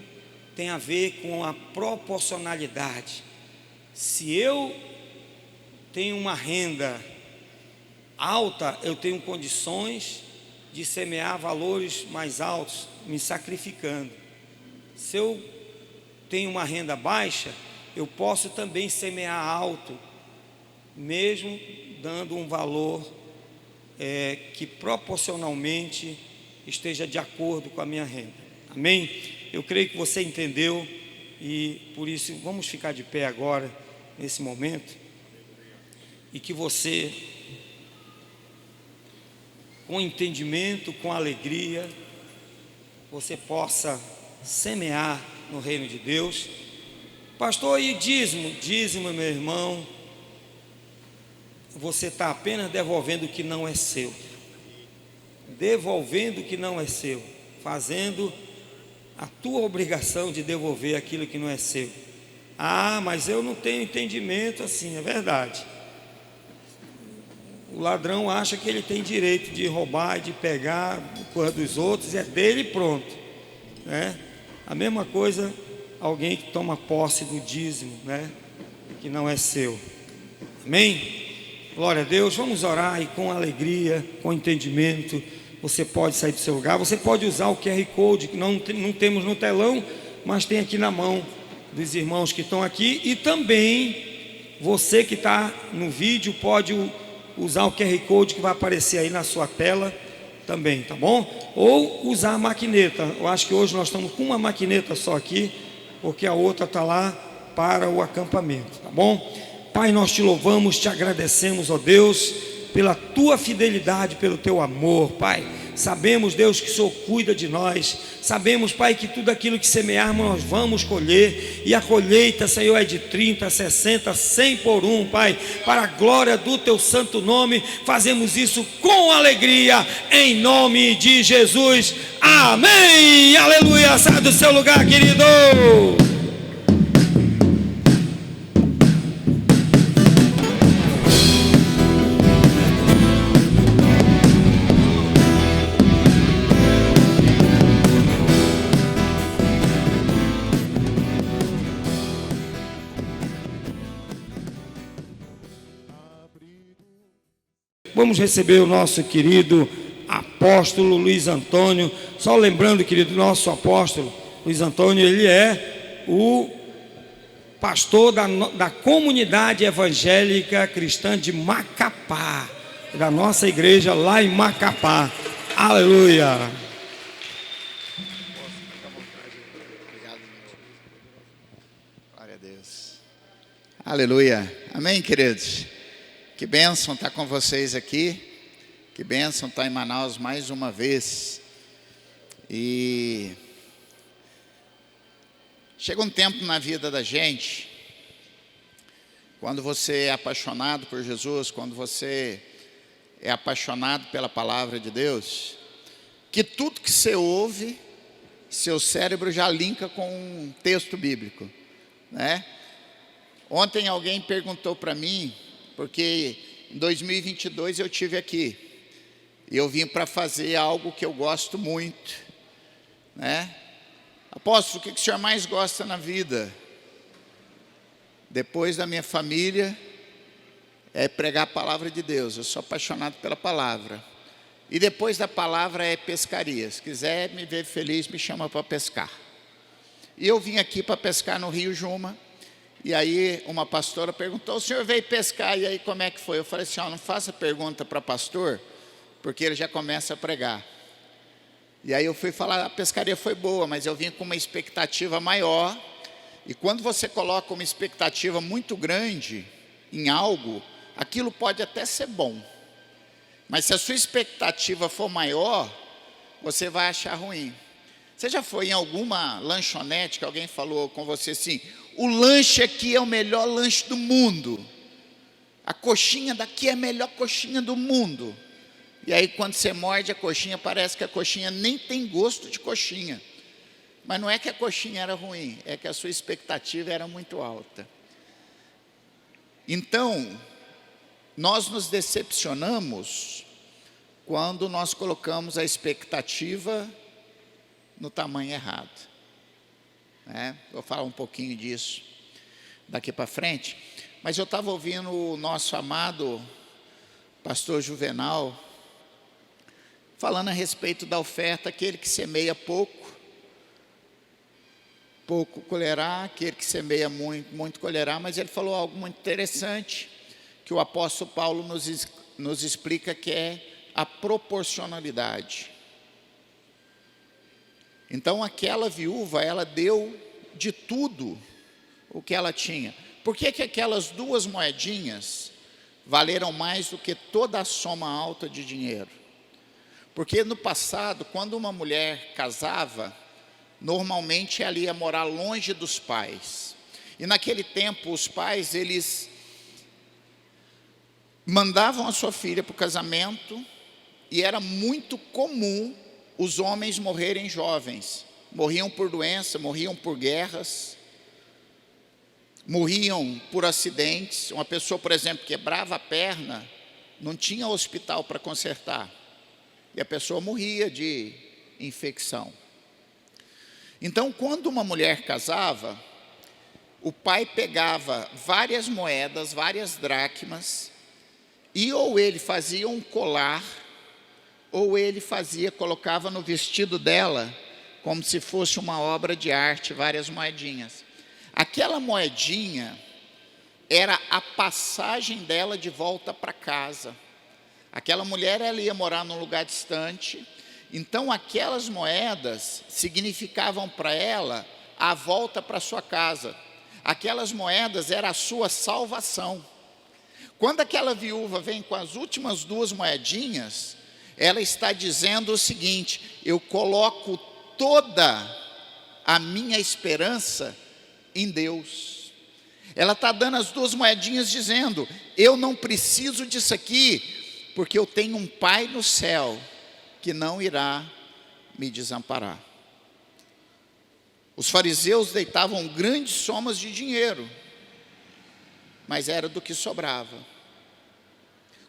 tem a ver com a proporcionalidade. Se eu tenho uma renda alta, eu tenho condições de semear valores mais altos, me sacrificando. Se eu tenho uma renda baixa, eu posso também semear alto, mesmo dando um valor que proporcionalmente esteja de acordo com a minha renda. Amém? Eu creio que você entendeu, e por isso vamos ficar de pé agora, nesse momento, e que você, com entendimento, com alegria, você possa semear no reino de Deus. Pastor, e dízimo, meu irmão, você está apenas devolvendo o que não é seu, devolvendo o que não é seu, fazendo a tua obrigação de devolver aquilo que não é seu. Ah, mas eu não tenho entendimento assim. É verdade, o ladrão acha que ele tem direito de roubar e de pegar coisa dos outros, é dele e pronto, né? A mesma coisa alguém que toma posse do dízimo, né, que não é seu. Amém? Glória a Deus. Vamos orar, e com alegria, com entendimento, você pode sair do seu lugar. Você pode usar o QR Code, que não temos no telão, mas tem aqui na mão dos irmãos que estão aqui. E também você que está no vídeo pode usar o QR Code que vai aparecer aí na sua tela também, tá bom? Ou usar a maquineta. Eu acho que hoje nós estamos com uma maquineta só aqui, porque a outra está lá para o acampamento, tá bom? Pai, nós te louvamos, te agradecemos, ó Deus, pela tua fidelidade, pelo teu amor, Pai. Sabemos, Deus, que o Senhor cuida de nós. Sabemos, Pai, que tudo aquilo que semearmos nós vamos colher. E a colheita, Senhor, é de 30, 60, 100 por um, Pai. Para a glória do teu santo nome, fazemos isso com alegria, em nome de Jesus. Amém. Aleluia. Sai do seu lugar, querido. Vamos receber o nosso querido apóstolo Luiz Antônio. Só lembrando, querido, nosso apóstolo Luiz Antônio, ele é o pastor da comunidade evangélica cristã de Macapá, da nossa igreja lá em Macapá. Aleluia! Glória a Deus. Aleluia. Amém, queridos? Que bênção estar com vocês aqui. Que bênção estar em Manaus mais uma vez. E chega um tempo na vida da gente, quando você é apaixonado por Jesus, quando você é apaixonado pela palavra de Deus, que tudo que você ouve, seu cérebro já linka com um texto bíblico, né? Ontem alguém perguntou para mim, porque em 2022 eu tive aqui, e eu vim para fazer algo que eu gosto muito, né? Apóstolo, o que o senhor mais gosta na vida? Depois da minha família, é pregar a palavra de Deus. Eu sou apaixonado pela palavra. E depois da palavra é pescaria. Se quiser me ver feliz, me chama para pescar. E eu vim aqui para pescar no Rio Juma. E aí uma pastora perguntou: o senhor veio pescar, e aí como é que foi? Eu falei assim: não faça pergunta para pastor, porque ele já começa a pregar. E aí eu fui falar: a pescaria foi boa, mas eu vim com uma expectativa maior. E quando você coloca uma expectativa muito grande em algo, aquilo pode até ser bom, mas se a sua expectativa for maior, você vai achar ruim. Você já foi em alguma lanchonete que alguém falou com você assim: o lanche aqui é o melhor lanche do mundo, a coxinha daqui é a melhor coxinha do mundo? E aí quando você morde a coxinha, parece que a coxinha nem tem gosto de coxinha. Mas não é que a coxinha era ruim, é que a sua expectativa era muito alta. Então, nós nos decepcionamos quando nós colocamos a expectativa no tamanho errado, né? Vou falar um pouquinho disso daqui para frente. Mas eu estava ouvindo o nosso amado pastor Juvenal falando a respeito da oferta: aquele que semeia pouco, pouco colherá, aquele que semeia muito, muito colherá. Mas ele falou algo muito interessante, que o apóstolo Paulo nos explica, que é a proporcionalidade. Então aquela viúva, ela deu de tudo o que ela tinha. Por que aquelas 2 moedinhas valeram mais do que toda a soma alta de dinheiro? Porque no passado, quando uma mulher casava, normalmente ela ia morar longe dos pais. E naquele tempo os pais, eles mandavam a sua filha para o casamento, e era muito comum os homens morrerem jovens. Morriam por doença, morriam por guerras, morriam por acidentes. Uma pessoa, por exemplo, quebrava a perna, não tinha hospital para consertar, e a pessoa morria de infecção. Então, quando uma mulher casava, o pai pegava várias moedas, várias dracmas, e ou ele fazia um colar, ou ele colocava no vestido dela, como se fosse uma obra de arte, várias moedinhas. Aquela moedinha era a passagem dela de volta para casa. Aquela mulher, ela ia morar num lugar distante, então aquelas moedas significavam para ela a volta para sua casa. Aquelas moedas era a sua salvação. Quando aquela viúva vem com as últimas 2 moedinhas, ela está dizendo o seguinte: eu coloco toda a minha esperança em Deus. Ela está dando as 2 moedinhas dizendo: eu não preciso disso aqui, porque eu tenho um Pai no céu que não irá me desamparar. Os fariseus deitavam grandes somas de dinheiro, mas era do que sobrava.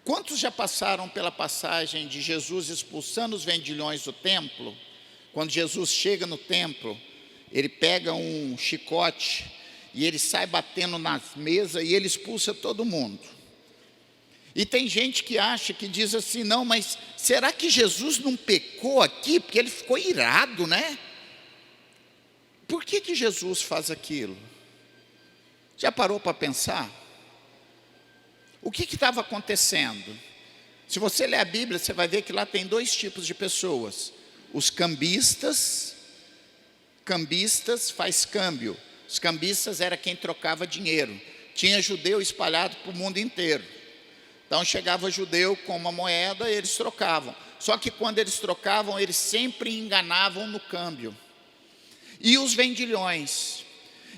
Quantos já passaram pela passagem de Jesus expulsando os vendilhões do templo? Quando Jesus chega no templo, ele pega um chicote e ele sai batendo nas mesas e ele expulsa todo mundo. E tem gente que acha, que diz assim, não, mas será que Jesus não pecou aqui? Porque ele ficou irado, né? Por que Jesus faz aquilo? Já parou para pensar? O que estava acontecendo? Se você ler a Bíblia, você vai ver que lá tem dois tipos de pessoas. Os cambistas faz câmbio. Os cambistas era quem trocava dinheiro. Tinha judeu espalhado para o mundo inteiro. Então chegava judeu com uma moeda, eles trocavam. Só que quando eles trocavam, eles sempre enganavam no câmbio. E os vendilhões.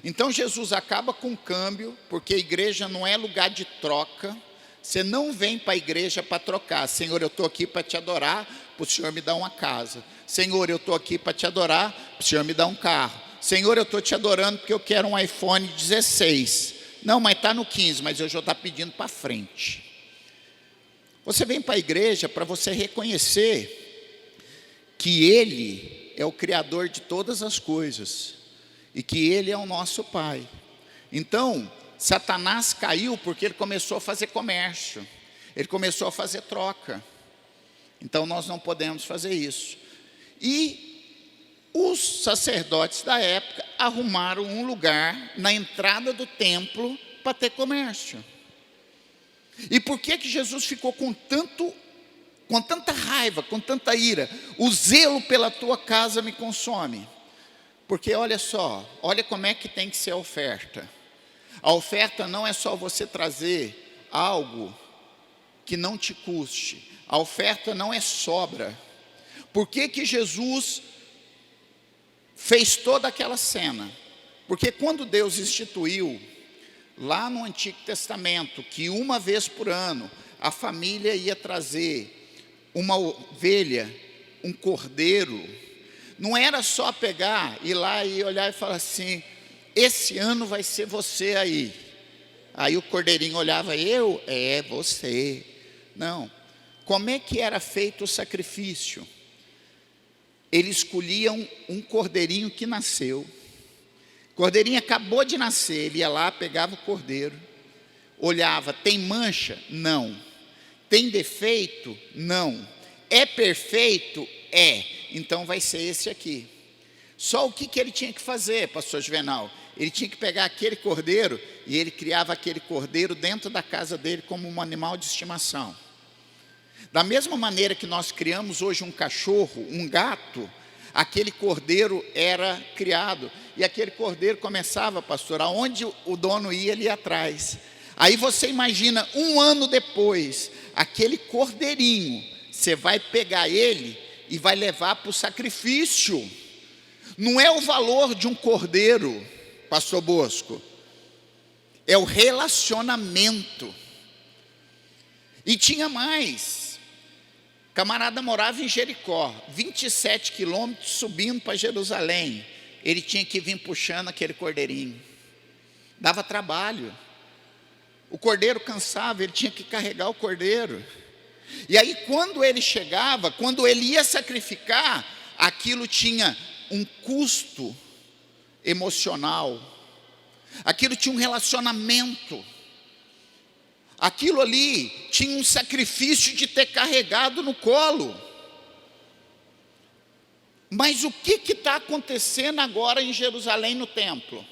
Então Jesus acaba com o câmbio, porque a igreja não é lugar de troca. Você não vem para a igreja para trocar. Senhor, eu estou aqui para te adorar, para o Senhor me dar uma casa. Senhor, eu estou aqui para te adorar, para o Senhor me dar um carro. Senhor, eu estou te adorando porque eu quero um iPhone 16. Não, mas está no 15, mas eu já estou pedindo para frente. Você vem para a igreja para você reconhecer que Ele é o Criador de todas as coisas e que Ele é o nosso Pai. Então, Satanás caiu porque ele começou a fazer comércio, ele começou a fazer troca. Então, nós não podemos fazer isso. E os sacerdotes da época arrumaram um lugar na entrada do templo para ter comércio. E por que Jesus ficou com tanta raiva, com tanta ira? O zelo pela tua casa me consome. Porque olha só, olha como é que tem que ser a oferta. A oferta não é só você trazer algo que não te custe. A oferta não é sobra. Por que Jesus fez toda aquela cena? Porque quando Deus instituiu lá no Antigo Testamento, que uma vez por ano a família ia trazer uma ovelha, um cordeiro, não era só pegar, ir lá e olhar e falar assim, esse ano vai ser você aí. Aí o cordeirinho olhava, eu? É, você. Não. Como é que era feito o sacrifício? Eles escolhiam um cordeirinho que nasceu. O cordeirinho acabou de nascer, ele ia lá, pegava o cordeiro, olhava, tem mancha? Não. Tem defeito? Não. É perfeito? É. Então vai ser esse aqui. Só o que ele tinha que fazer, pastor Juvenal? Ele tinha que pegar aquele cordeiro e ele criava aquele cordeiro dentro da casa dele como um animal de estimação. Da mesma maneira que nós criamos hoje um cachorro, um gato, aquele cordeiro era criado. E aquele cordeiro começava, pastor, aonde o dono ia, ele ia atrás. Aí você imagina, um ano depois, aquele cordeirinho, você vai pegar ele e vai levar para o sacrifício. Não é o valor de um cordeiro, pastor Bosco, é o relacionamento. E tinha mais. Camarada morava em Jericó, 27 quilômetros subindo para Jerusalém. Ele tinha que vir puxando aquele cordeirinho. Dava trabalho. O cordeiro cansava, ele tinha que carregar o cordeiro. E aí quando ele chegava, quando ele ia sacrificar, aquilo tinha um custo emocional. Aquilo tinha um relacionamento. Aquilo ali tinha um sacrifício de ter carregado no colo. Mas o que está acontecendo agora em Jerusalém no templo?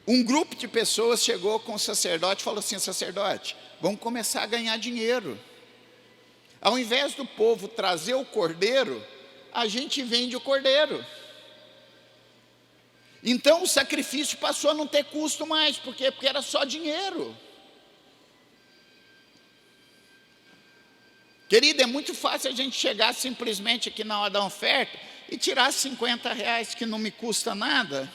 Um grupo de pessoas chegou com o sacerdote e falou assim, sacerdote, vamos começar a ganhar dinheiro. Ao invés do povo trazer o cordeiro, a gente vende o cordeiro. Então o sacrifício passou a não ter custo mais. Por quê? Porque era só dinheiro. Querido, é muito fácil a gente chegar simplesmente aqui na hora da oferta e tirar 50 reais, que não me custa nada,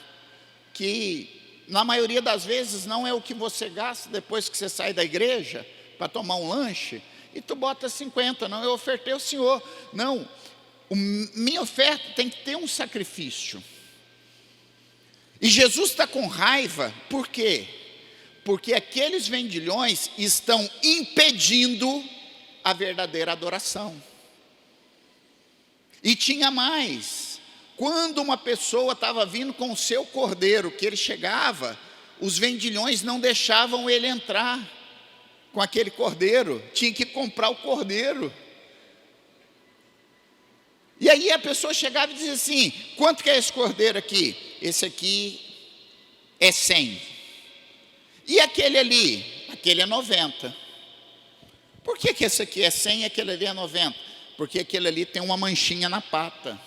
que na maioria das vezes não é o que você gasta depois que você sai da igreja para tomar um lanche, e tu bota 50, não, eu ofertei ao Senhor. Não, minha oferta tem que ter um sacrifício. E Jesus está com raiva, por quê? Porque aqueles vendilhões estão impedindo a verdadeira adoração. E tinha mais. Quando uma pessoa estava vindo com o seu cordeiro, que ele chegava, os vendilhões não deixavam ele entrar. com aquele cordeiro, tinha que comprar o cordeiro. E aí a pessoa chegava e dizia assim: quanto que é esse cordeiro aqui? Esse aqui é 100. E aquele ali? Aquele é 90. Por que esse aqui é 100 e aquele ali é 90? Porque aquele ali tem uma manchinha na pata.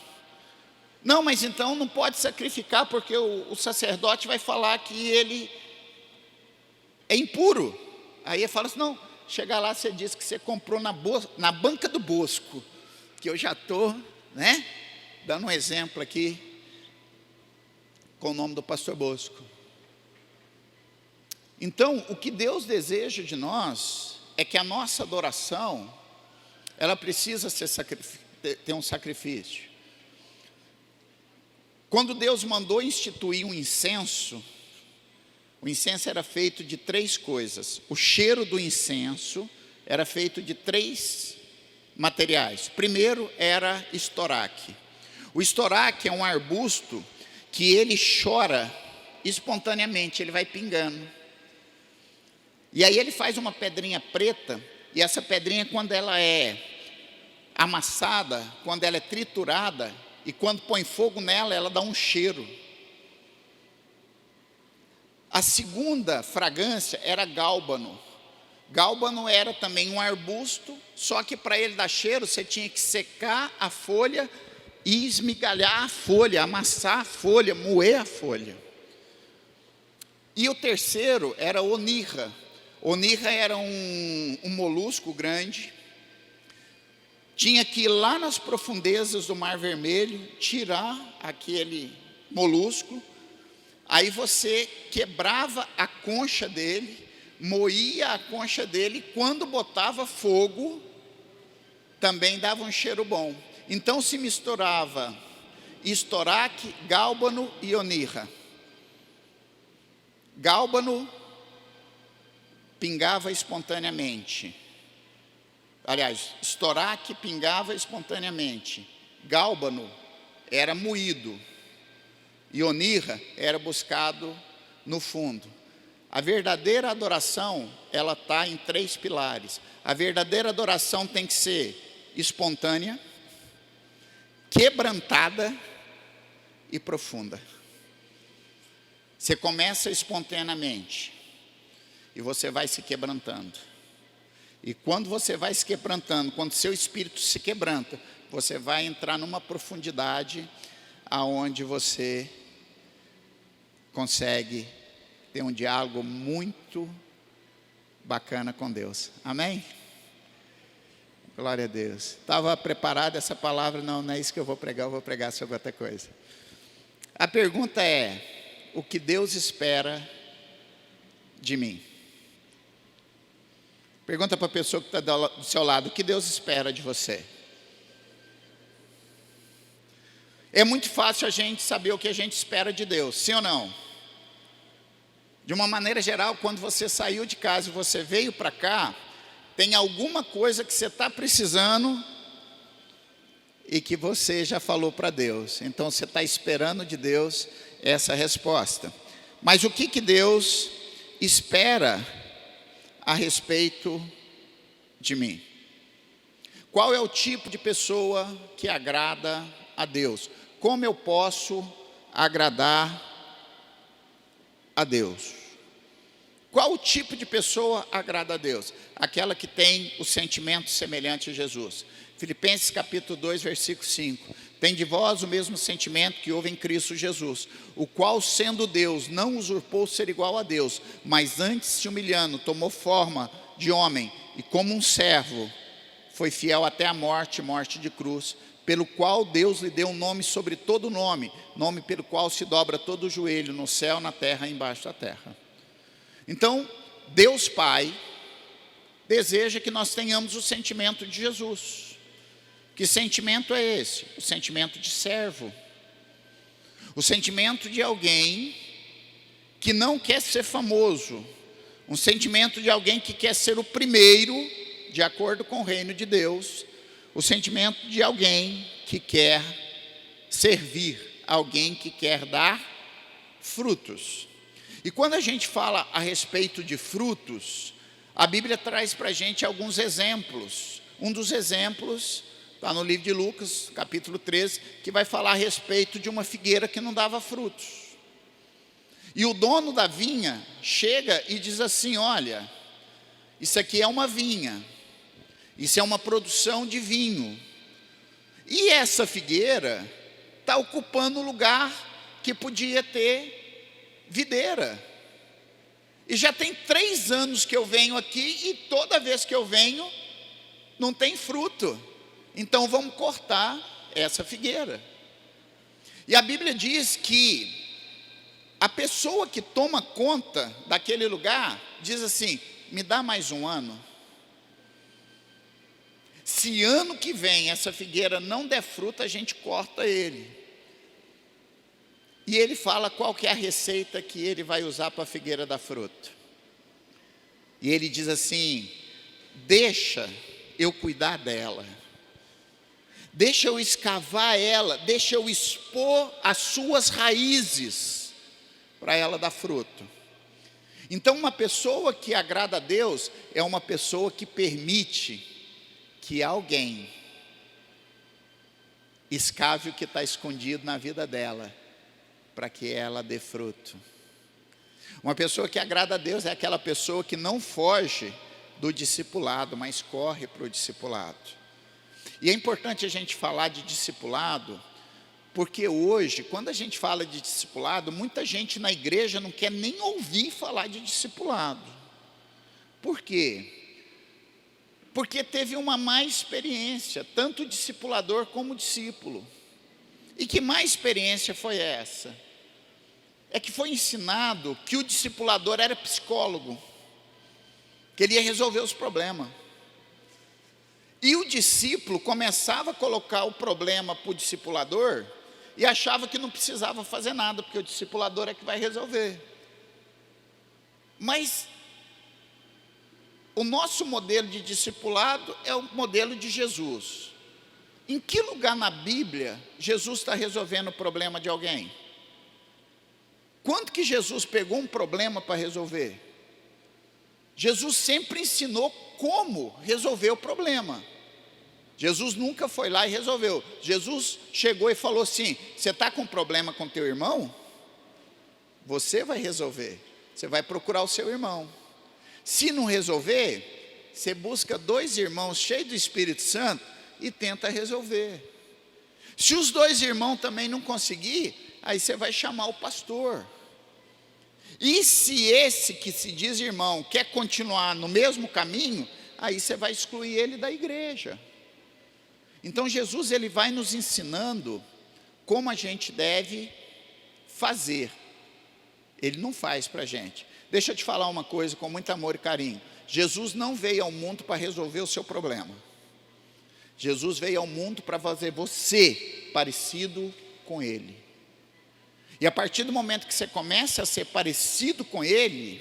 Não, mas então não pode sacrificar, porque o sacerdote vai falar que ele é impuro. Aí ele fala assim: não, chega lá, você diz que você comprou na banca do Bosco, que eu já estou, dando um exemplo aqui, com o nome do pastor Bosco. Então, o que Deus deseja de nós é que a nossa adoração, ela precisa ter um sacrifício. Quando Deus mandou instituir um incenso, o incenso era feito de 3 coisas. O cheiro do incenso era feito de 3 materiais. Primeiro era estoraque. O estoraque é um arbusto que ele chora espontaneamente, ele vai pingando. E aí ele faz uma pedrinha preta, e essa pedrinha, quando ela é amassada, quando ela é triturada, e quando põe fogo nela, ela dá um cheiro. A segunda fragrância era gálbano. Gálbano era também um arbusto, só que para ele dar cheiro, você tinha que secar a folha e esmigalhar a folha, amassar a folha, moer a folha. E o terceiro era onirra. Onirra era um molusco grande. Tinha que ir lá nas profundezas do Mar Vermelho, tirar aquele molusco. Aí você quebrava a concha dele, moía a concha dele, e quando botava fogo, também dava um cheiro bom. Então se misturava estoraque, gálbano e onirra. Gálbano pingava espontaneamente. Aliás, estoraque pingava espontaneamente. Gálbano era moído. E onirra era buscado no fundo. A verdadeira adoração, ela está em 3 pilares. A verdadeira adoração tem que ser espontânea, quebrantada e profunda. Você começa espontaneamente e você vai se quebrantando. E quando você vai se quebrantando, quando seu espírito se quebranta, você vai entrar numa profundidade aonde você consegue ter um diálogo muito bacana com Deus. Amém? Glória a Deus. Estava preparada essa palavra? Não é isso que eu vou pregar sobre outra coisa. A pergunta é: o que Deus espera de mim? Pergunta para a pessoa que está do seu lado: o que Deus espera de você? É muito fácil a gente saber o que a gente espera de Deus, sim ou não? De uma maneira geral, quando você saiu de casa e você veio para cá, tem alguma coisa que você está precisando e que você já falou para Deus. Então você está esperando de Deus essa resposta. Mas o que Deus espera a respeito de mim? Qual é o tipo de pessoa que agrada a Deus? Como eu posso agradar a Deus? Qual o tipo de pessoa agrada a Deus? Aquela que tem o sentimento semelhante a Jesus. Filipenses capítulo 2, versículo 5. Tem de vós o mesmo sentimento que houve em Cristo Jesus, o qual, sendo Deus, não usurpou ser igual a Deus, mas antes se humilhando, tomou forma de homem, e como um servo, foi fiel até a morte, morte de cruz, pelo qual Deus lhe deu um nome sobre todo nome, nome pelo qual se dobra todo o joelho, no céu, na terra e embaixo da terra. Então, Deus Pai deseja que nós tenhamos o sentimento de Jesus. Que sentimento é esse? O sentimento de servo. O sentimento de alguém que não quer ser famoso. Um sentimento de alguém que quer ser o primeiro, de acordo com o reino de Deus. O sentimento de alguém que quer servir, alguém que quer dar frutos. E quando a gente fala a respeito de frutos, A Bíblia traz para a gente alguns exemplos. Um dos exemplos está no livro de Lucas, capítulo 13, que vai falar a respeito de uma figueira que não dava frutos. E o dono da vinha chega e diz assim: olha, isso aqui é uma vinha, isso é uma produção de vinho, e essa figueira está ocupando o lugar que podia ter videira. E já tem 3 anos que eu venho aqui, e toda vez que eu venho, não tem fruto. Então vamos cortar essa figueira. E a Bíblia diz que a pessoa que toma conta daquele lugar diz assim: me dá mais um ano. Se ano que vem essa figueira não der fruto, a gente corta ele. E ele fala qual que é a receita que ele vai usar para a figueira dar fruto. E ele diz assim: deixa eu cuidar dela, deixa eu escavar ela, deixa eu expor as suas raízes para ela dar fruto. Então, uma pessoa que agrada a Deus é uma pessoa que permite que alguém escave o que está escondido na vida dela, para que ela dê fruto. Uma pessoa que agrada a Deus é aquela pessoa que não foge do discipulado, mas corre para o discipulado. E é importante a gente falar de discipulado, porque hoje, quando a gente fala de discipulado, muita gente na igreja não quer nem ouvir falar de discipulado. Por quê? Porque teve uma má experiência, tanto o discipulador como o discípulo. E que má experiência foi essa? É que foi ensinado que o discipulador era psicólogo, que ele ia resolver os problemas. E o discípulo começava a colocar o problema para o discipulador e achava que não precisava fazer nada, porque o discipulador é que vai resolver. Mas o nosso modelo de discipulado é o modelo de Jesus. Em que lugar na Bíblia Jesus está resolvendo o problema de alguém? Quando que Jesus pegou um problema para resolver? Jesus sempre ensinou como resolver o problema. Jesus nunca foi lá e resolveu. Jesus chegou e falou assim: você está com problema com teu irmão? Você vai resolver. Você vai procurar o seu irmão. Se não resolver, você busca 2 irmãos cheios do Espírito Santo e tenta resolver. Se os 2 irmãos também não conseguir, aí você vai chamar o pastor. E se esse que se diz irmão quer continuar no mesmo caminho, aí você vai excluir ele da igreja. Então Jesus, ele vai nos ensinando como a gente deve fazer. Ele não faz para a gente. Deixa eu te falar uma coisa com muito amor e carinho. Jesus não veio ao mundo para resolver o seu problema. Jesus veio ao mundo para fazer você parecido com Ele. E a partir do momento que você começa a ser parecido com Ele,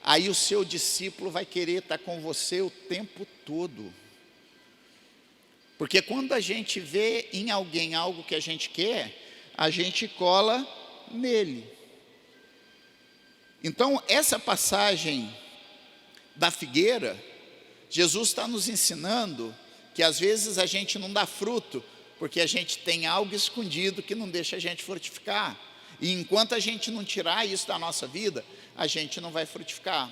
aí o seu discípulo vai querer estar com você o tempo todo. Porque quando a gente vê em alguém algo que a gente quer, a gente cola nele. Então, essa passagem da figueira, Jesus está nos ensinando que às vezes a gente não dá fruto, porque a gente tem algo escondido que não deixa a gente frutificar. E enquanto a gente não tirar isso da nossa vida, a gente não vai frutificar.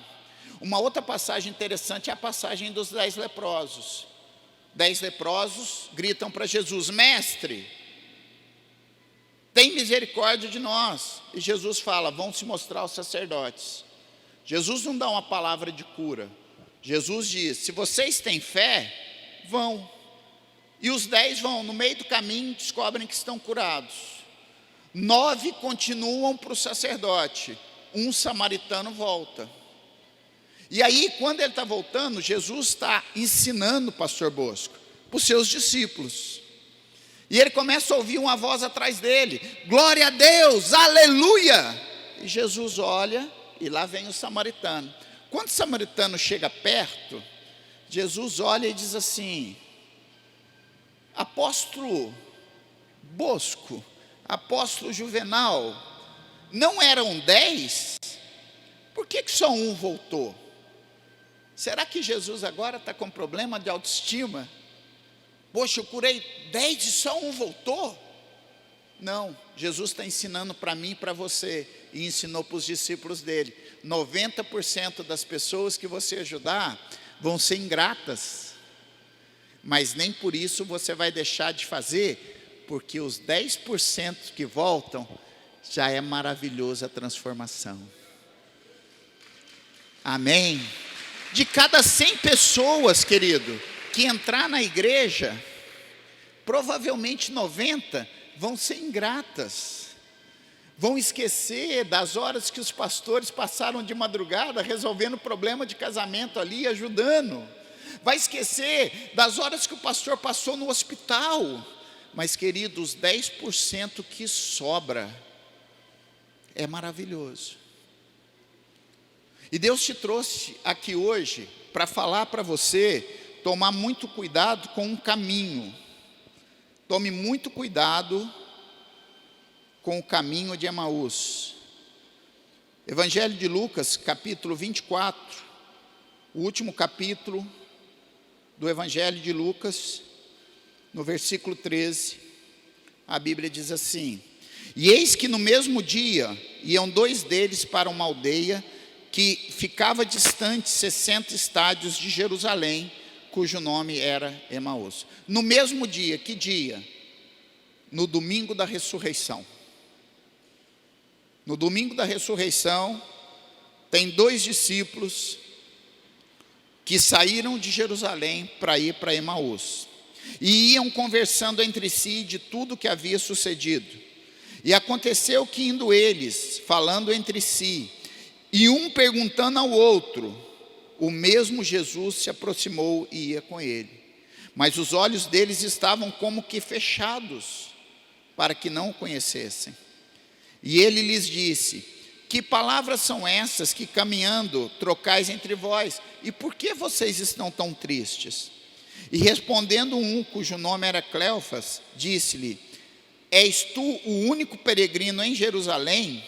Uma outra passagem interessante é a passagem dos 10 leprosos. 10 leprosos gritam para Jesus: mestre, tem misericórdia de nós. E Jesus fala: vão se mostrar aos sacerdotes. Jesus não dá uma palavra de cura. Jesus diz: se vocês têm fé, vão. E os 10 vão, no meio do caminho descobrem que estão curados. 9 continuam para o sacerdote. Um samaritano volta. E aí, quando ele está voltando, Jesus está ensinando, pastor Bosco, para os seus discípulos. E ele começa a ouvir uma voz atrás dele: glória a Deus, aleluia! E Jesus olha, e lá vem o samaritano. Quando o samaritano chega perto, Jesus olha e diz assim: apóstolo Bosco, apóstolo Juvenal, não eram 10? Por que só um voltou? Será que Jesus agora está com problema de autoestima? Poxa, eu curei 10 e só um voltou? Não, Jesus está ensinando para mim e para você, e ensinou para os discípulos dele. 90% das pessoas que você ajudar vão ser ingratas, mas nem por isso você vai deixar de fazer, porque os 10% que voltam, já é maravilhosa a transformação. Amém? De cada 100 pessoas, querido, que entrar na igreja, provavelmente 90 vão ser ingratas, vão esquecer das horas que os pastores passaram de madrugada resolvendo problema de casamento ali, ajudando, vai esquecer das horas que o pastor passou no hospital. Mas, queridos, 10% que sobra é maravilhoso. E Deus te trouxe aqui hoje para falar para você tomar muito cuidado com um caminho. Tome muito cuidado com o caminho de Emaús. Evangelho de Lucas, capítulo 24, o último capítulo do Evangelho de Lucas, no versículo 13, a Bíblia diz assim: e eis que no mesmo dia iam 2 deles para uma aldeia que ficava distante 60 estádios de Jerusalém, cujo nome era Emaús. No mesmo dia, que dia? No domingo da ressurreição. No domingo da ressurreição, tem 2 discípulos que saíram de Jerusalém para ir para Emaús. E iam conversando entre si de tudo que havia sucedido. E aconteceu que indo eles, falando entre si, e um perguntando ao outro, o mesmo Jesus se aproximou e ia com ele. Mas os olhos deles estavam como que fechados, para que não o conhecessem. E ele lhes disse: que palavras são essas que caminhando trocais entre vós? E por que vocês estão tão tristes? E respondendo um, cujo nome era Cleofas, disse-lhe: és tu o único peregrino em Jerusalém,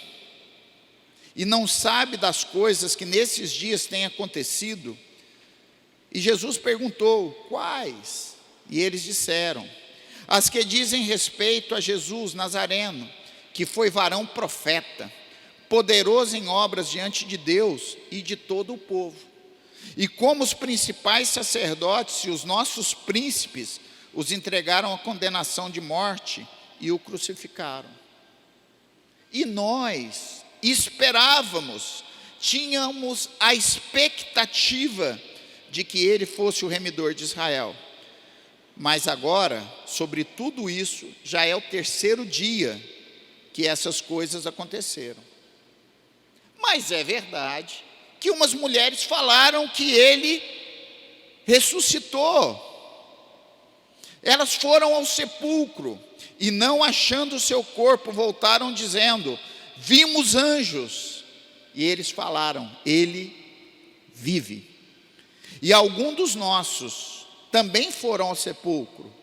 e não sabe das coisas que nesses dias têm acontecido? E Jesus perguntou: quais? E eles disseram: as que dizem respeito a Jesus Nazareno, que foi varão profeta, poderoso em obras diante de Deus e de todo o povo. E como os principais sacerdotes e os nossos príncipes os entregaram à condenação de morte e o crucificaram. E nós esperávamos, tínhamos a expectativa de que ele fosse o remidor de Israel. Mas agora, sobre tudo isso, já é o 3º dia que essas coisas aconteceram. Mas é verdade que umas mulheres falaram que ele ressuscitou. Elas foram ao sepulcro e, não achando o seu corpo, voltaram dizendo: vimos anjos. E eles falaram: ele vive. E alguns dos nossos também foram ao sepulcro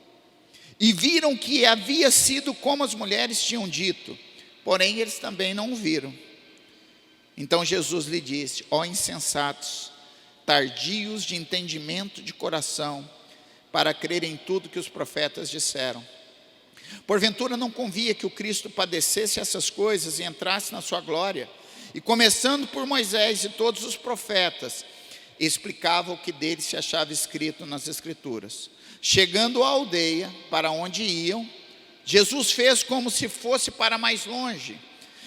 e viram que havia sido como as mulheres tinham dito, porém eles também não o viram. Então Jesus lhe disse: ó insensatos, tardios de entendimento de coração, para crer em tudo que os profetas disseram. Porventura não convia que o Cristo padecesse essas coisas e entrasse na sua glória? E começando por Moisés e todos os profetas, explicava o que dele se achava escrito nas Escrituras. Chegando à aldeia para onde iam, Jesus fez como se fosse para mais longe.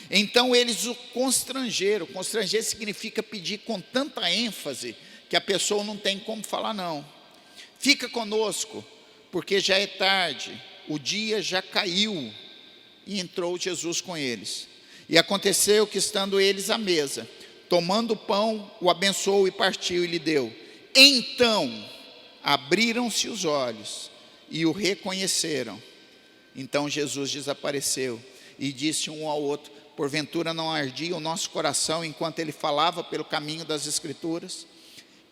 Então eles o constrangeram. Constranger significa pedir com tanta ênfase que a pessoa não tem como falar não. Fica conosco, porque já é tarde, o dia já caiu. E entrou Jesus com eles. E aconteceu que, estando eles à mesa, tomando o pão, o abençoou e partiu e lhe deu. Então abriram-se os olhos e o reconheceram. Então Jesus desapareceu e disse um ao outro: porventura não ardia o nosso coração enquanto ele falava pelo caminho das Escrituras?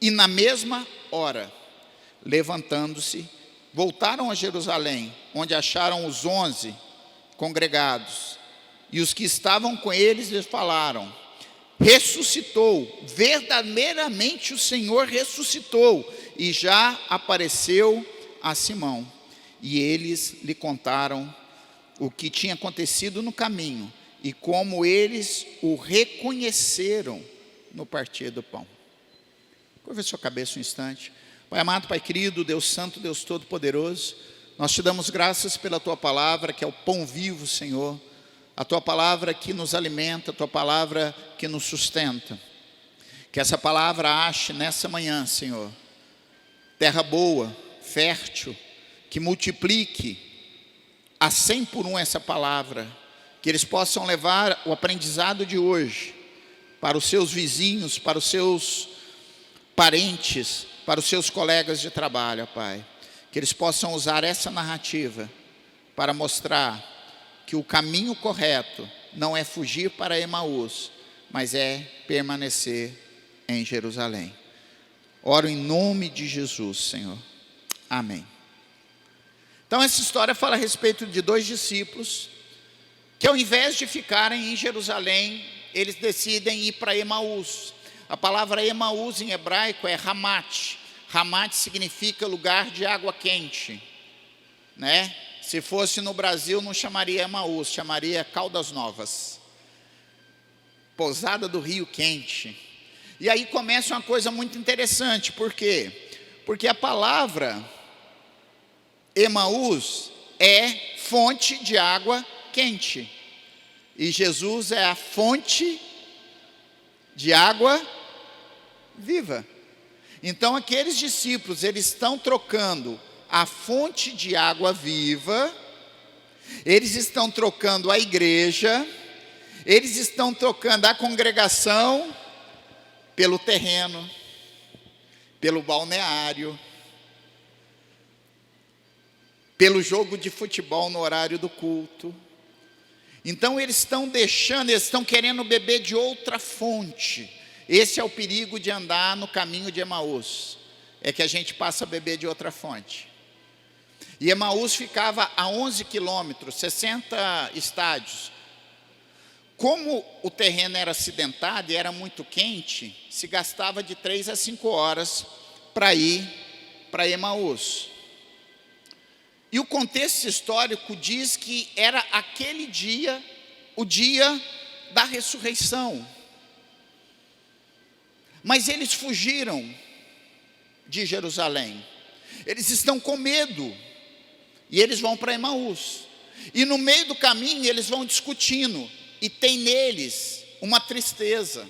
E na mesma hora, levantando-se, voltaram a Jerusalém, onde acharam os 11 congregados. E os que estavam com eles lhes falaram: ressuscitou, verdadeiramente o Senhor ressuscitou, e já apareceu a Simão. E eles lhe contaram o que tinha acontecido no caminho, e como eles o reconheceram no partir do pão. Curva sua cabeça um instante. Pai amado, Pai querido, Deus santo, Deus todo-poderoso, nós te damos graças pela tua palavra, que é o pão vivo, Senhor. A tua palavra que nos alimenta, a tua palavra que nos sustenta. Que essa palavra ache nessa manhã, Senhor, terra boa, fértil, que multiplique a 100 por 1 essa palavra. Que eles possam levar o aprendizado de hoje para os seus vizinhos, para os seus parentes, para os seus colegas de trabalho, Pai. Que eles possam usar essa narrativa para mostrar que o caminho correto não é fugir para Emaús, mas é permanecer em Jerusalém. Oro em nome de Jesus, Senhor. Amém. Então essa história fala a respeito de 2 discípulos que, ao invés de ficarem em Jerusalém, eles decidem ir para Emaús. A palavra Emaús em hebraico é Ramat. Ramat significa lugar de água quente, né? Se fosse no Brasil, não chamaria Emaús, chamaria Caldas Novas, pousada do Rio Quente. E aí começa uma coisa muito interessante. Por quê? Porque a palavra Emaús é fonte de água quente, e Jesus é a fonte de água viva. Então aqueles discípulos, eles estão trocando a fonte de água viva, eles estão trocando a igreja, eles estão trocando a congregação pelo terreno, pelo balneário, pelo jogo de futebol no horário do culto. Então eles estão deixando, eles estão querendo beber de outra fonte. Esse é o perigo de andar no caminho de Emaús, é que a gente passa a beber de outra fonte. E Emaús ficava a 11 quilômetros, 60 estádios. Como o terreno era acidentado e era muito quente, se gastava de 3 a 5 horas para ir para Emaús. E o contexto histórico diz que era aquele dia, o dia da ressurreição. Mas eles fugiram de Jerusalém. Eles estão com medo. E eles vão para Emaús. E no meio do caminho eles vão discutindo. E tem neles uma tristeza.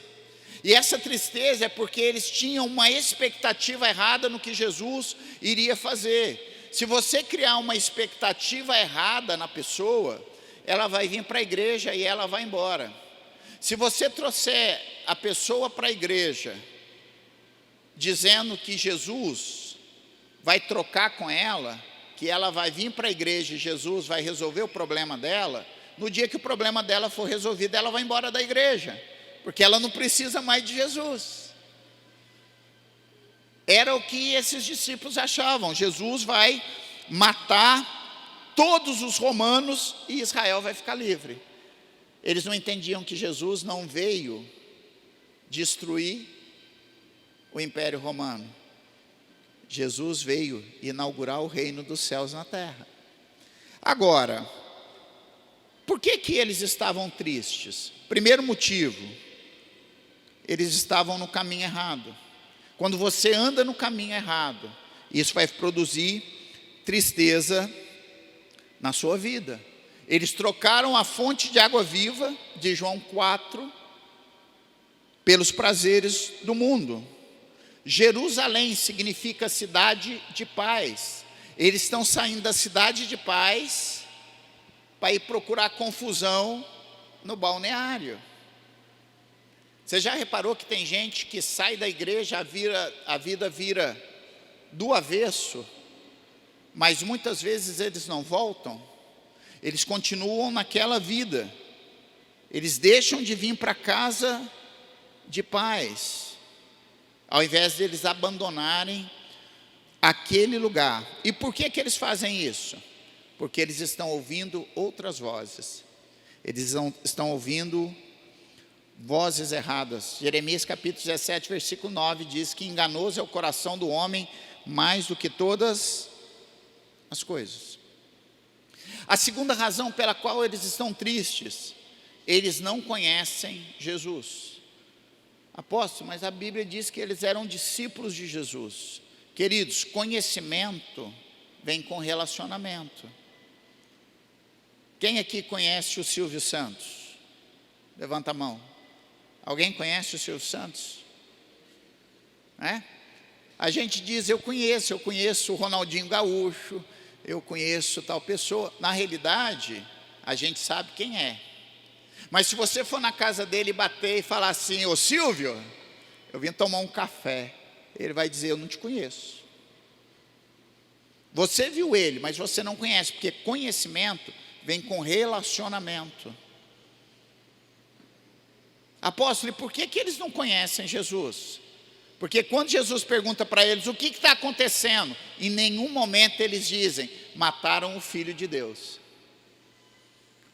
E essa tristeza é porque eles tinham uma expectativa errada no que Jesus iria fazer. Se você criar uma expectativa errada na pessoa, ela vai vir para a igreja e ela vai embora. Se você trouxer a pessoa para a igreja, dizendo que Jesus vai trocar com ela, que ela vai vir para a igreja e Jesus vai resolver o problema dela, no dia que o problema dela for resolvido, ela vai embora da igreja, porque ela não precisa mais de Jesus. Era o que esses discípulos achavam. Jesus vai matar todos os romanos e Israel vai ficar livre. Eles não entendiam que Jesus não veio destruir o Império Romano. Jesus veio inaugurar o reino dos céus na terra. Agora, por que eles estavam tristes? Primeiro motivo, eles estavam no caminho errado. Quando você anda no caminho errado, isso vai produzir tristeza na sua vida. Eles trocaram a fonte de água viva, de João 4, pelos prazeres do mundo. Jerusalém significa cidade de paz. Eles estão saindo da cidade de paz para ir procurar confusão no balneário. Você já reparou que tem gente que sai da igreja, a vida vira do avesso, mas muitas vezes eles não voltam? Eles continuam naquela vida. Eles deixam de vir para casa de paz, ao invés de eles abandonarem aquele lugar. E por que eles fazem isso? Porque eles estão ouvindo outras vozes. Eles estão ouvindo vozes erradas. Jeremias capítulo 17, versículo 9 diz que enganoso é o coração do homem mais do que todas as coisas. A segunda razão pela qual eles estão tristes, eles não conhecem Jesus. Apóstolo, mas a Bíblia diz que eles eram discípulos de Jesus. Queridos, conhecimento vem com relacionamento. Quem aqui conhece o Silvio Santos? Levanta a mão. Alguém conhece o Silvio Santos? A gente diz, eu conheço o Ronaldinho Gaúcho, eu conheço tal pessoa. Na realidade, a gente sabe quem é. Mas se você for na casa dele e bater e falar assim, ô Silvio, eu vim tomar um café, ele vai dizer, eu não te conheço. Você viu ele, mas você não conhece, porque conhecimento vem com relacionamento. Apóstolo, e por que eles não conhecem Jesus? Porque quando Jesus pergunta para eles, o que está acontecendo? Em nenhum momento eles dizem, mataram o Filho de Deus.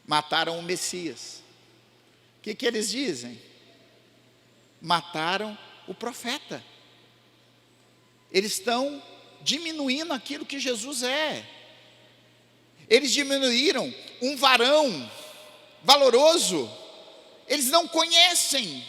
Mataram o Messias. O que eles dizem? Mataram o profeta. Eles estão diminuindo aquilo que Jesus é. Eles diminuíram um varão valoroso. Eles não conhecem.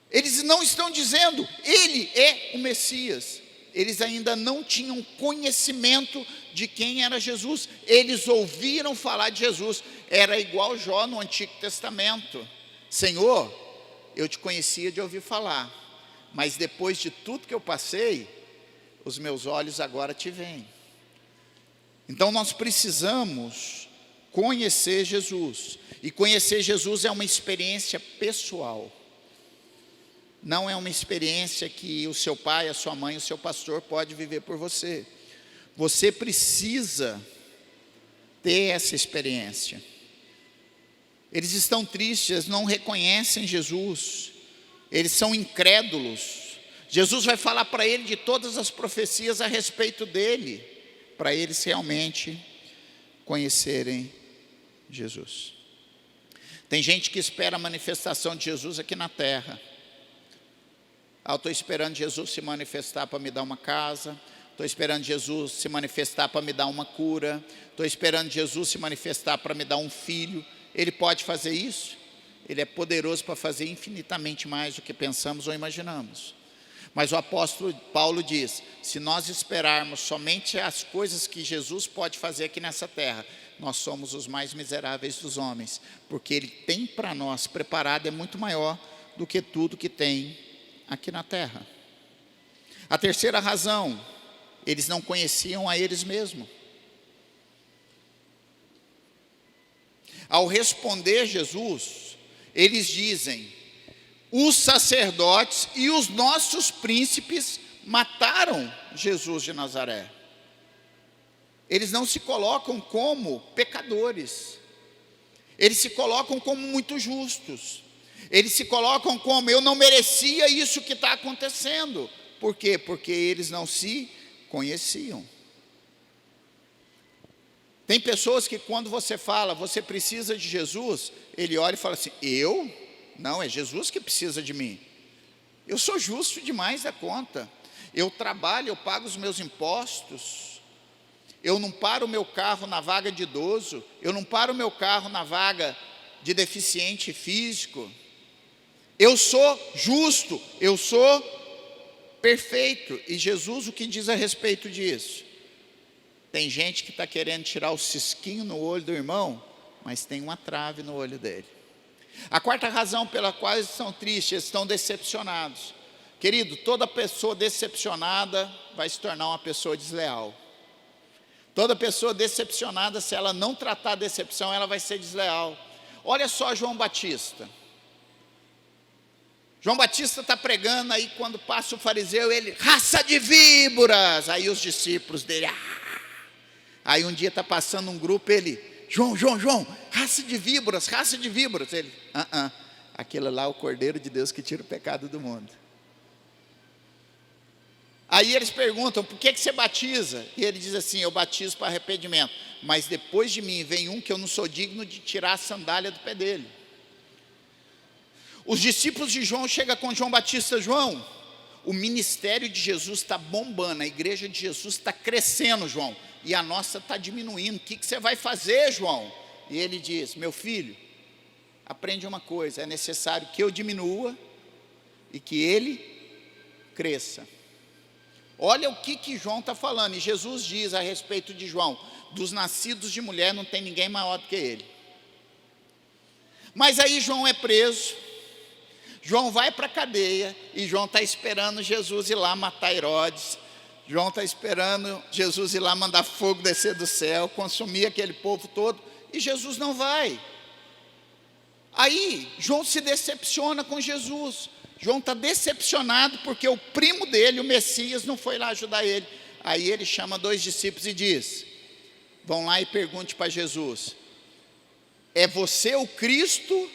Eles não estão dizendo, ele é o Messias. Eles ainda não tinham conhecimento de quem era Jesus. Eles ouviram falar de Jesus. Era igual Jó no Antigo Testamento. Senhor, eu te conhecia de ouvir falar, mas depois de tudo que eu passei, os meus olhos agora te veem. Então nós precisamos conhecer Jesus. E conhecer Jesus é uma experiência pessoal. Não é uma experiência que o seu pai, a sua mãe, o seu pastor pode viver por você. Você precisa ter essa experiência. Eles estão tristes, eles não reconhecem Jesus. Eles são incrédulos. Jesus vai falar para ele de todas as profecias a respeito dele, para eles realmente conhecerem Jesus. Tem gente que espera a manifestação de Jesus aqui na terra. Eu estou esperando Jesus se manifestar para me dar uma casa. Estou esperando Jesus se manifestar para me dar uma cura. Estou esperando Jesus se manifestar para me dar um filho. Ele pode fazer isso? Ele é poderoso para fazer infinitamente mais do que pensamos ou imaginamos. Mas o apóstolo Paulo diz, se nós esperarmos somente as coisas que Jesus pode fazer aqui nessa terra, nós somos os mais miseráveis dos homens, porque Ele tem para nós preparado é muito maior do que tudo que tem aqui na terra. A terceira razão, eles não conheciam a eles mesmos. Ao responder Jesus, eles dizem, os sacerdotes e os nossos príncipes mataram Jesus de Nazaré. Eles não se colocam como pecadores. Eles se colocam como muito justos. Eles se colocam como, eu não merecia isso que está acontecendo. Por quê? Porque eles não se conheciam. Tem pessoas que quando você fala, você precisa de Jesus, ele olha e fala assim, eu? Não, é Jesus que precisa de mim. Eu sou justo demais da conta. Eu trabalho, eu pago os meus impostos. Eu não paro o meu carro na vaga de idoso. Eu não paro o meu carro na vaga de deficiente físico. Eu sou justo, eu sou perfeito. E Jesus o que diz a respeito disso? Tem gente que está querendo tirar o cisquinho no olho do irmão, mas tem uma trave no olho dele. A quarta razão pela qual eles estão tristes, eles estão decepcionados. Querido, toda pessoa decepcionada vai se tornar uma pessoa desleal. Toda pessoa decepcionada, se ela não tratar a decepção, ela vai ser desleal. Olha só João Batista. João Batista está pregando, aí quando passa o fariseu, ele, raça de víboras. Aí os discípulos dele, Aí um dia está passando um grupo, ele, João, raça de víboras. Ele, aquele lá é o Cordeiro de Deus que tira o pecado do mundo. Aí eles perguntam, por que você batiza? E ele diz assim, eu batizo para arrependimento, mas depois de mim vem um que eu não sou digno de tirar a sandália do pé dele. Os discípulos de João chegam com João Batista: João, o ministério de Jesus está bombando, a igreja de Jesus está crescendo, João, e a nossa está diminuindo. O que você vai fazer, João? E ele diz: meu filho, aprende uma coisa, é necessário que eu diminua e que ele cresça. Olha o que João está falando, e Jesus diz a respeito de João: dos nascidos de mulher não tem ninguém maior do que ele. Mas aí João é preso, João vai para a cadeia, e João está esperando Jesus ir lá matar Herodes, João está esperando Jesus ir lá mandar fogo descer do céu, consumir aquele povo todo, e Jesus não vai. Aí João se decepciona com Jesus. João está decepcionado porque o primo dele, o Messias, não foi lá ajudar ele. Aí ele chama 2 discípulos e diz: vão lá e pergunte para Jesus: é você o Cristo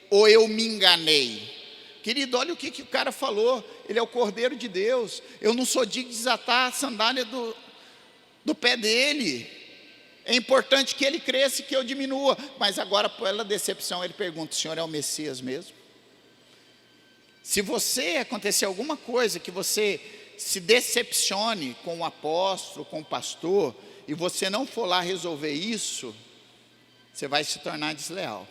ou eu me enganei? Querido, olha o que o cara falou: ele é o Cordeiro de Deus, eu não sou digno de desatar a sandália do pé dele. É importante que ele cresça e que eu diminua. Mas agora, pela decepção, ele pergunta: o senhor é o Messias mesmo? Se você acontecer alguma coisa que você se decepcione com o apóstolo, com o pastor, e você não for lá resolver isso, você vai se tornar desleal.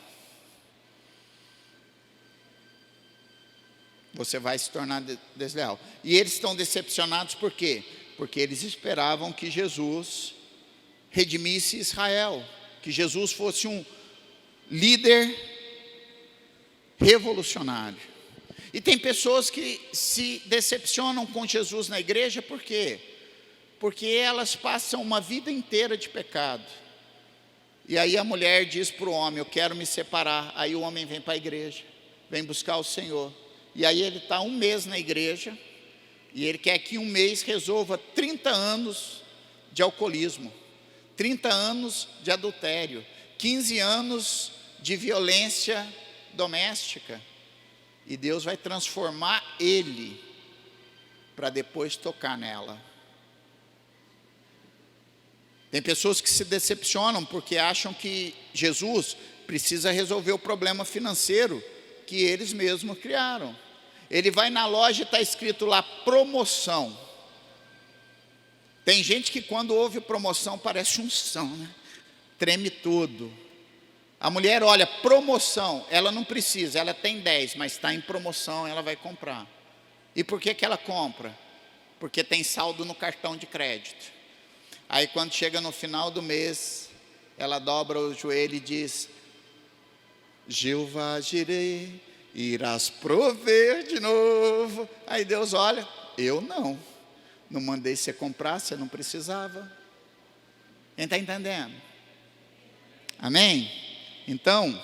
Você vai se tornar desleal. E eles estão decepcionados por quê? Porque eles esperavam que Jesus redimisse Israel, que Jesus fosse um líder revolucionário. E tem pessoas que se decepcionam com Jesus na igreja, por quê? Porque elas passam uma vida inteira de pecado. E aí a mulher diz para o homem: eu quero me separar. Aí o homem vem para a igreja, vem buscar o Senhor. E aí ele está 1 mês na igreja, e ele quer que 1 mês resolva 30 anos de alcoolismo, 30 anos de adultério, 15 anos de violência doméstica. E Deus vai transformar ele para depois tocar nela. Tem pessoas que se decepcionam porque acham que Jesus precisa resolver o problema financeiro que eles mesmos criaram. Ele vai na loja e está escrito lá promoção. Tem gente que quando ouve promoção parece unção, né? Treme tudo. A mulher olha promoção, ela não precisa, ela tem 10, mas está em promoção, ela vai comprar. E por que ela compra? Porque tem saldo no cartão de crédito. Aí quando chega no final do mês, ela dobra o joelho e diz: Jeová Jireh, irás prover de novo. Aí Deus olha: eu não mandei você comprar, você não precisava. Quem está entendendo? Amém? Então,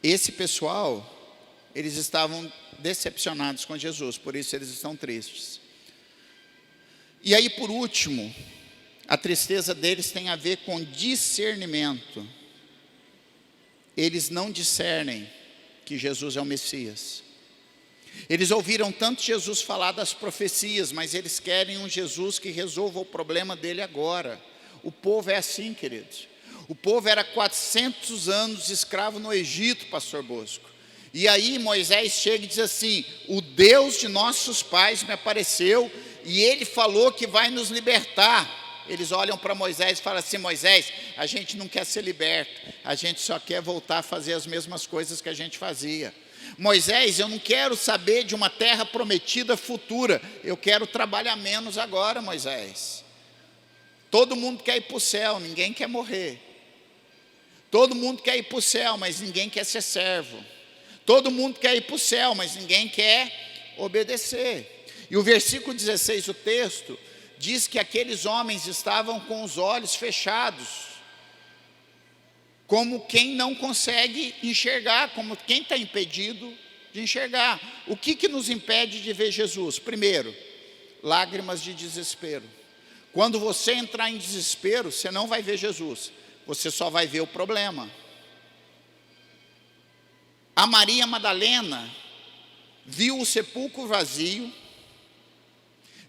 esse pessoal, eles estavam decepcionados com Jesus, por isso eles estão tristes. E aí, por último, a tristeza deles tem a ver com discernimento. Eles não discernem que Jesus é o Messias. Eles ouviram tanto Jesus falar das profecias, mas eles querem um Jesus que resolva o problema dele agora. O povo é assim, queridos. O povo era 400 anos escravo no Egito, pastor Bosco. E aí Moisés chega e diz assim: o Deus de nossos pais me apareceu e ele falou que vai nos libertar. Eles olham para Moisés e falam assim: Moisés, a gente não quer ser liberto, a gente só quer voltar a fazer as mesmas coisas que a gente fazia. Moisés, eu não quero saber de uma terra prometida futura, eu quero trabalhar menos agora, Moisés. Todo mundo quer ir para o céu, ninguém quer morrer. Todo mundo quer ir para o céu, mas ninguém quer ser servo. Todo mundo quer ir para o céu, mas ninguém quer obedecer. E o versículo 16, o texto, diz que aqueles homens estavam com os olhos fechados, como quem não consegue enxergar, como quem está impedido de enxergar. O que nos impede de ver Jesus? Primeiro, lágrimas de desespero. Quando você entrar em desespero, você não vai ver Jesus, você só vai ver o problema. A Maria Madalena viu o sepulcro vazio,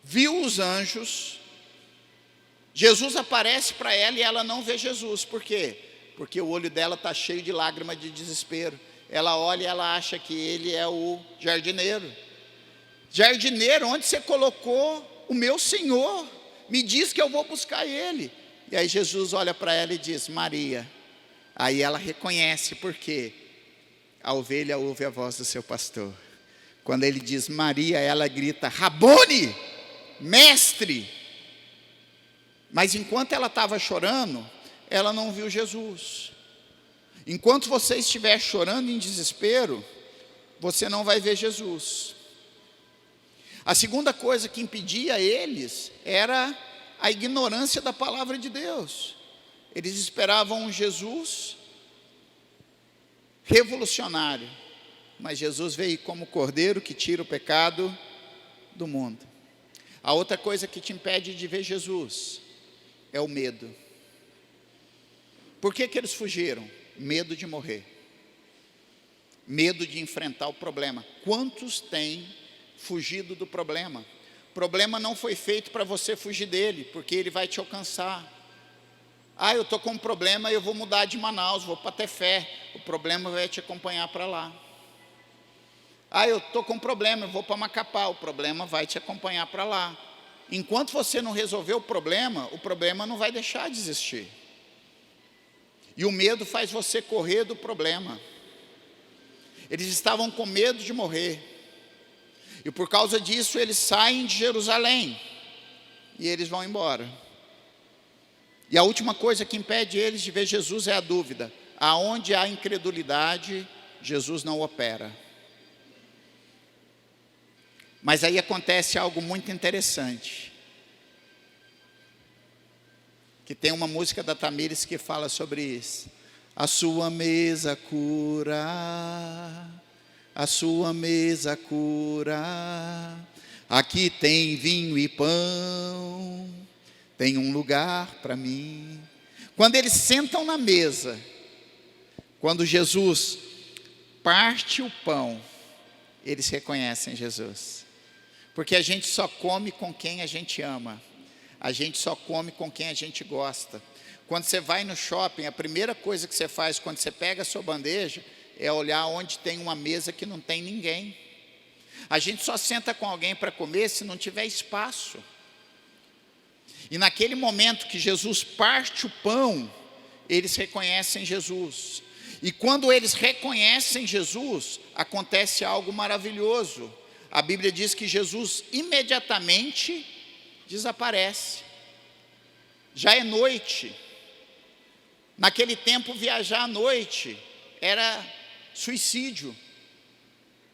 viu os anjos, Jesus aparece para ela e ela não vê Jesus. Por quê? Porque o olho dela está cheio de lágrimas de desespero. ela olha e ela acha que ele é o jardineiro. Jardineiro, onde você colocou o meu Senhor? Me diz que eu vou buscar ele. E aí Jesus olha para ela e diz: Maria. Aí ela reconhece, porque a ovelha ouve a voz do seu pastor. Quando ele diz Maria, ela grita: Rabone, mestre. Mas enquanto ela estava chorando, ela não viu Jesus. Enquanto você estiver chorando em desespero, você não vai ver Jesus. A segunda coisa que impedia eles era a ignorância da palavra de Deus. Eles esperavam um Jesus revolucionário, mas Jesus veio como cordeiro que tira o pecado do mundo. A outra coisa que te impede de ver Jesus é o medo. Por que eles fugiram? Medo de morrer, medo de enfrentar o problema. Quantos têm fugido do problema? O problema não foi feito para você fugir dele, porque ele vai te alcançar. Eu estou com um problema, eu vou mudar de Manaus, vou para Tefé. O problema vai te acompanhar para lá. Eu estou com um problema, eu vou para Macapá. O problema vai te acompanhar para lá. Enquanto você não resolver o problema não vai deixar de existir. E o medo faz você correr do problema. Eles estavam com medo de morrer. E por causa disso eles saem de Jerusalém. E eles vão embora. E a última coisa que impede eles de ver Jesus é a dúvida. Aonde há incredulidade, Jesus não opera. Mas aí acontece algo muito interessante. Que tem uma música da Tamires que fala sobre isso. A sua mesa cura, a sua mesa cura. Aqui tem vinho e pão, tem um lugar para mim. Quando eles sentam na mesa, quando Jesus parte o pão, eles reconhecem Jesus. Porque a gente só come com quem a gente ama. A gente só come com quem a gente gosta. Quando você vai no shopping, a primeira coisa que você faz quando você pega a sua bandeja é olhar onde tem uma mesa que não tem ninguém. A gente só senta com alguém para comer se não tiver espaço. E naquele momento que Jesus parte o pão, eles reconhecem Jesus. E quando eles reconhecem Jesus, acontece algo maravilhoso. A Bíblia diz que Jesus imediatamente desaparece. Já é noite. Naquele tempo, viajar à noite era suicídio,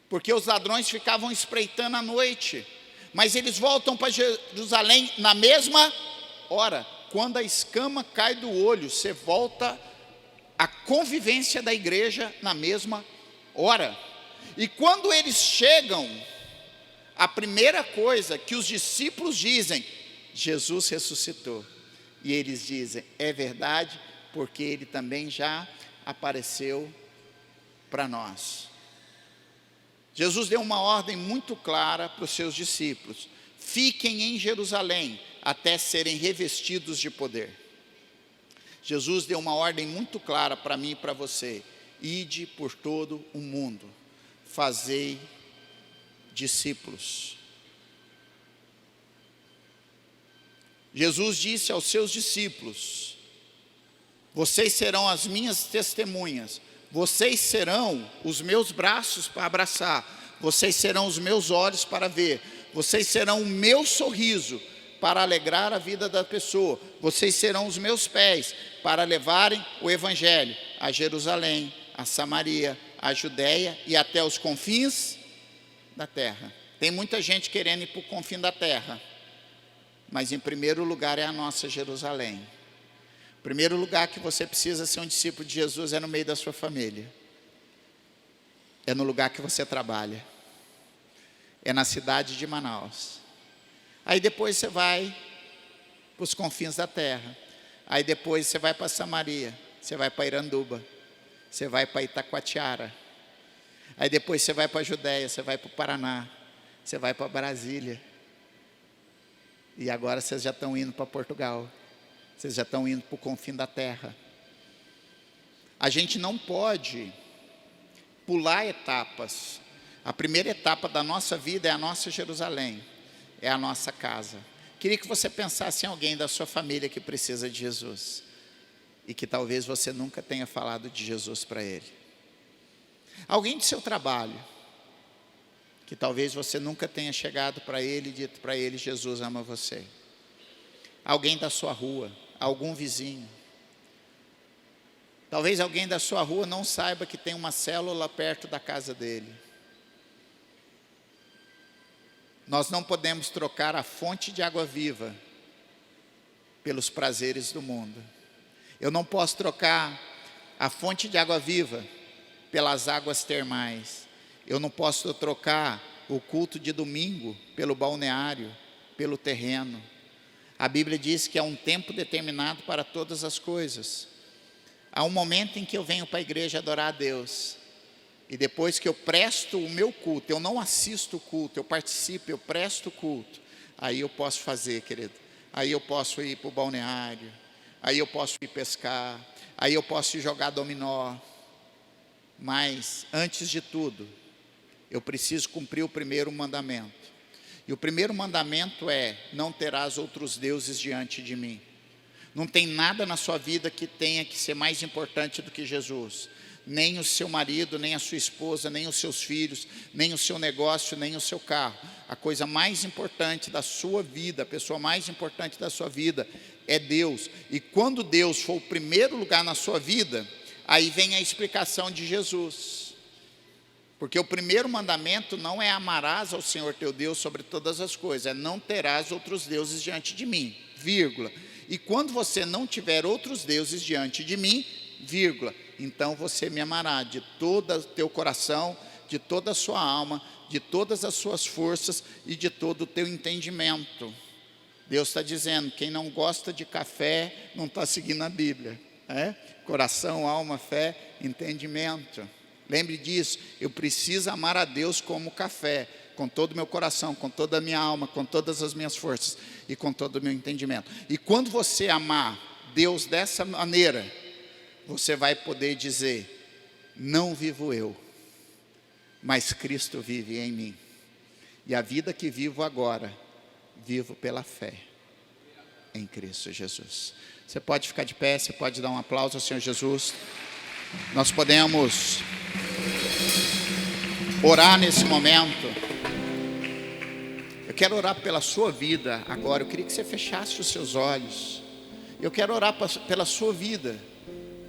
porque os ladrões ficavam espreitando à noite. Mas eles voltam para Jerusalém na mesma hora. Quando a escama cai do olho, você volta à convivência da igreja na mesma hora. E quando eles chegam, a primeira coisa que os discípulos dizem: Jesus ressuscitou. E eles dizem: é verdade, porque ele também já apareceu para nós. Jesus deu uma ordem muito clara para os seus discípulos: fiquem em Jerusalém até serem revestidos de poder. Jesus deu uma ordem muito clara para mim e para você: ide por todo o mundo, fazei discípulos. Jesus disse aos seus discípulos: vocês serão as minhas testemunhas, vocês serão os meus braços para abraçar, vocês serão os meus olhos para ver, vocês serão o meu sorriso para alegrar a vida da pessoa, vocês serão os meus pés para levarem o evangelho a Jerusalém, a Samaria, a Judéia e até os confins da terra. Tem muita gente querendo ir para o confim da terra, mas em primeiro lugar é a nossa Jerusalém. O primeiro lugar que você precisa ser um discípulo de Jesus é no meio da sua família, é no lugar que você trabalha, é na cidade de Manaus. Aí depois você vai para os confins da terra, aí depois você vai para Samaria, você vai para Iranduba, você vai para Itacoatiara, aí depois você vai para a Judéia, você vai para o Paraná, você vai para Brasília, e agora vocês já estão indo para Portugal, vocês já estão indo para o confim da terra. A gente não pode, pular etapas. A primeira etapa da nossa vida é a nossa Jerusalém, é a nossa casa. Queria que você pensasse em alguém da sua família que precisa de Jesus e que talvez você nunca tenha falado de Jesus para ele. Alguém do seu trabalho que talvez você nunca tenha chegado para ele e dito para ele: Jesus ama você. Alguém da sua rua, algum vizinho. Talvez alguém da sua rua não saiba que tem uma célula perto da casa dele. Nós não podemos trocar a fonte de água viva pelos prazeres do mundo. Eu não posso trocar a fonte de água viva pelas águas termais. Eu não posso trocar o culto de domingo pelo balneário, pelo terreno. A Bíblia diz que há um tempo determinado para todas as coisas. Há um momento em que eu venho para a igreja adorar a Deus. E depois que eu presto o meu culto, eu não assisto o culto, eu participo, eu presto o culto. Aí eu posso fazer, querido. Aí eu posso ir para o balneário. Aí eu posso ir pescar. Aí eu posso ir jogar dominó. Mas, antes de tudo, eu preciso cumprir o primeiro mandamento. E o primeiro mandamento é: não terás outros deuses diante de mim. Não tem nada na sua vida que tenha que ser mais importante do que Jesus. Nem o seu marido, nem a sua esposa, nem os seus filhos, nem o seu negócio, nem o seu carro. A coisa mais importante da sua vida, a pessoa mais importante da sua vida é Deus. E quando Deus for o primeiro lugar na sua vida, aí vem a explicação de Jesus. Porque o primeiro mandamento não é: amarás ao Senhor teu Deus sobre todas as coisas, é: não terás outros deuses diante de mim, vírgula. E quando você não tiver outros deuses diante de mim, vírgula, então você me amará de todo o teu coração, de toda a sua alma, de todas as suas forças e de todo o teu entendimento. Deus está dizendo: quem não gosta de café não está seguindo a Bíblia. Coração, alma, fé, entendimento. Lembre disso, eu preciso amar a Deus como café, com todo o meu coração, com toda a minha alma, com todas as minhas forças e com todo o meu entendimento. E quando você amar Deus dessa maneira, você vai poder dizer: não vivo eu, mas Cristo vive em mim. E a vida que vivo agora, vivo pela fé em Cristo Jesus. Você pode ficar de pé, você pode dar um aplauso ao Senhor Jesus. Nós podemos orar nesse momento. Eu quero orar pela sua vida agora. Eu queria que você fechasse os seus olhos. Eu quero orar pela sua vida,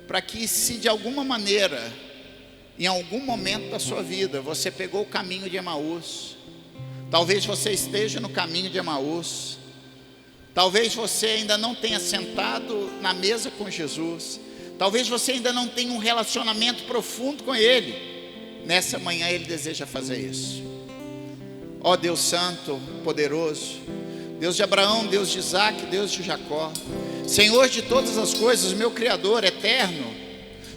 para que, se de alguma maneira, em algum momento da sua vida, você pegou o caminho de Emaús, talvez você esteja no caminho de Emaús, talvez você ainda não tenha sentado na mesa com Jesus, talvez você ainda não tenha um relacionamento profundo com Ele. Nessa manhã Ele deseja fazer isso. Ó Deus Santo, poderoso, Deus de Abraão, Deus de Isaac, Deus de Jacó, Senhor de todas as coisas, meu Criador eterno,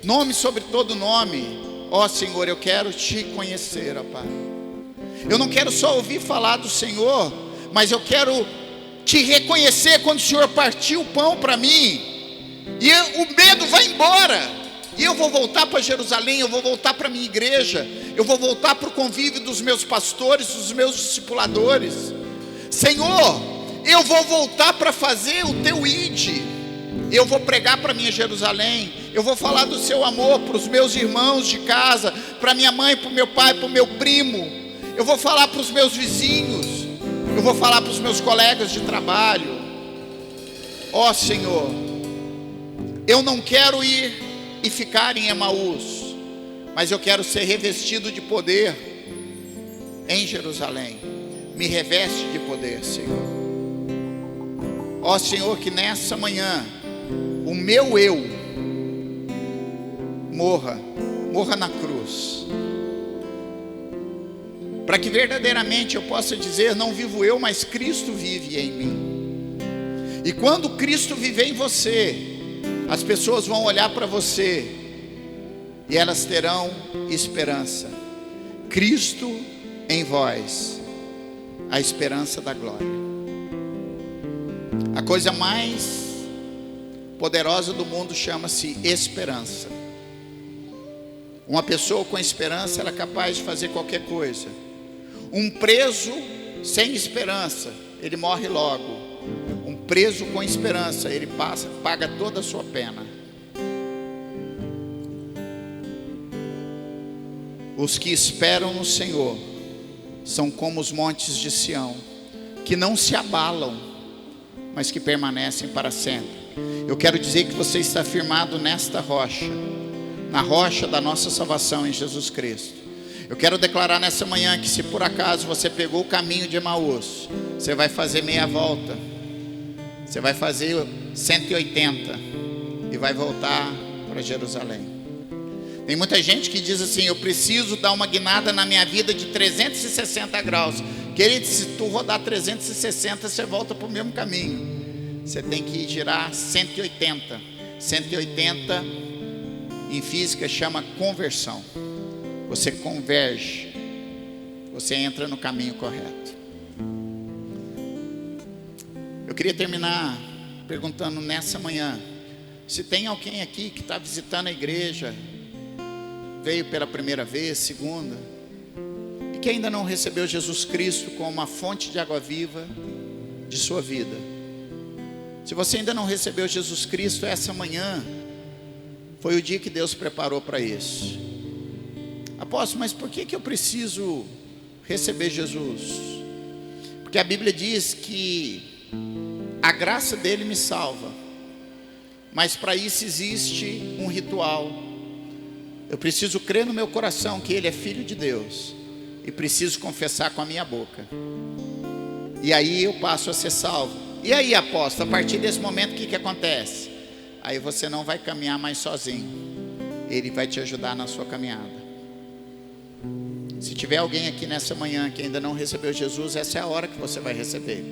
nome sobre todo nome. Ó Senhor, eu quero te conhecer, ó Pai. Eu não quero só ouvir falar do Senhor, mas eu quero te reconhecer quando o Senhor partiu o pão para mim. E o medo vai embora. E eu vou voltar para Jerusalém, eu vou voltar para a minha igreja, eu vou voltar para o convívio dos meus pastores, dos meus discipuladores. Senhor, eu vou voltar para fazer o teu ID. Eu vou pregar para minha Jerusalém. Eu vou falar do seu amor para os meus irmãos de casa, para minha mãe, para o meu pai, para o meu primo. Eu vou falar para os meus vizinhos. Eu vou falar para os meus colegas de trabalho. Ó Senhor, eu não quero ir e ficar em Emaús, mas eu quero ser revestido de poder em Jerusalém. Me reveste de poder, Senhor. Ó Senhor, que nessa manhã o meu eu morra na cruz, para que verdadeiramente eu possa dizer: não vivo eu, mas Cristo vive em mim. E quando Cristo viver em você, as pessoas vão olhar para você e elas terão esperança. Cristo em vós, a esperança da glória. A coisa mais poderosa do mundo chama-se esperança. Uma pessoa com esperança, ela é capaz de fazer qualquer coisa. Um preso sem esperança, ele morre logo. Um preso com esperança, ele paga toda a sua pena. Os que esperam no Senhor são como os montes de Sião, que não se abalam, mas que permanecem para sempre. Eu quero dizer que você está firmado nesta rocha, na rocha da nossa salvação em Jesus Cristo. Eu quero declarar nessa manhã que, se por acaso você pegou o caminho de Emaús, você vai fazer meia volta, você vai fazer 180 e vai voltar para Jerusalém. Tem muita gente que diz assim: eu preciso dar uma guinada na minha vida de 360 graus. Querido, se tu rodar 360, você volta para o mesmo caminho. Você tem que girar 180. 180 em física chama conversão. Você converge, você entra no caminho correto. Eu queria terminar perguntando nessa manhã, se tem alguém aqui que está visitando a igreja, veio pela primeira vez, segunda, e que ainda não recebeu Jesus Cristo como uma fonte de água viva de sua vida. Se você ainda não recebeu Jesus Cristo, essa manhã foi o dia que Deus preparou para isso. Apóstolo, mas por que eu preciso receber Jesus? Porque a Bíblia diz que a graça dele me salva, mas para isso existe um ritual. Eu preciso crer no meu coração que ele é filho de Deus, e preciso confessar com a minha boca, e aí eu passo a ser salvo. E aí, apóstolo, a partir desse momento o que acontece? Aí você não vai caminhar mais sozinho, ele vai te ajudar na sua caminhada. Se tiver alguém aqui nessa manhã que ainda não recebeu Jesus, essa é a hora que você vai receber.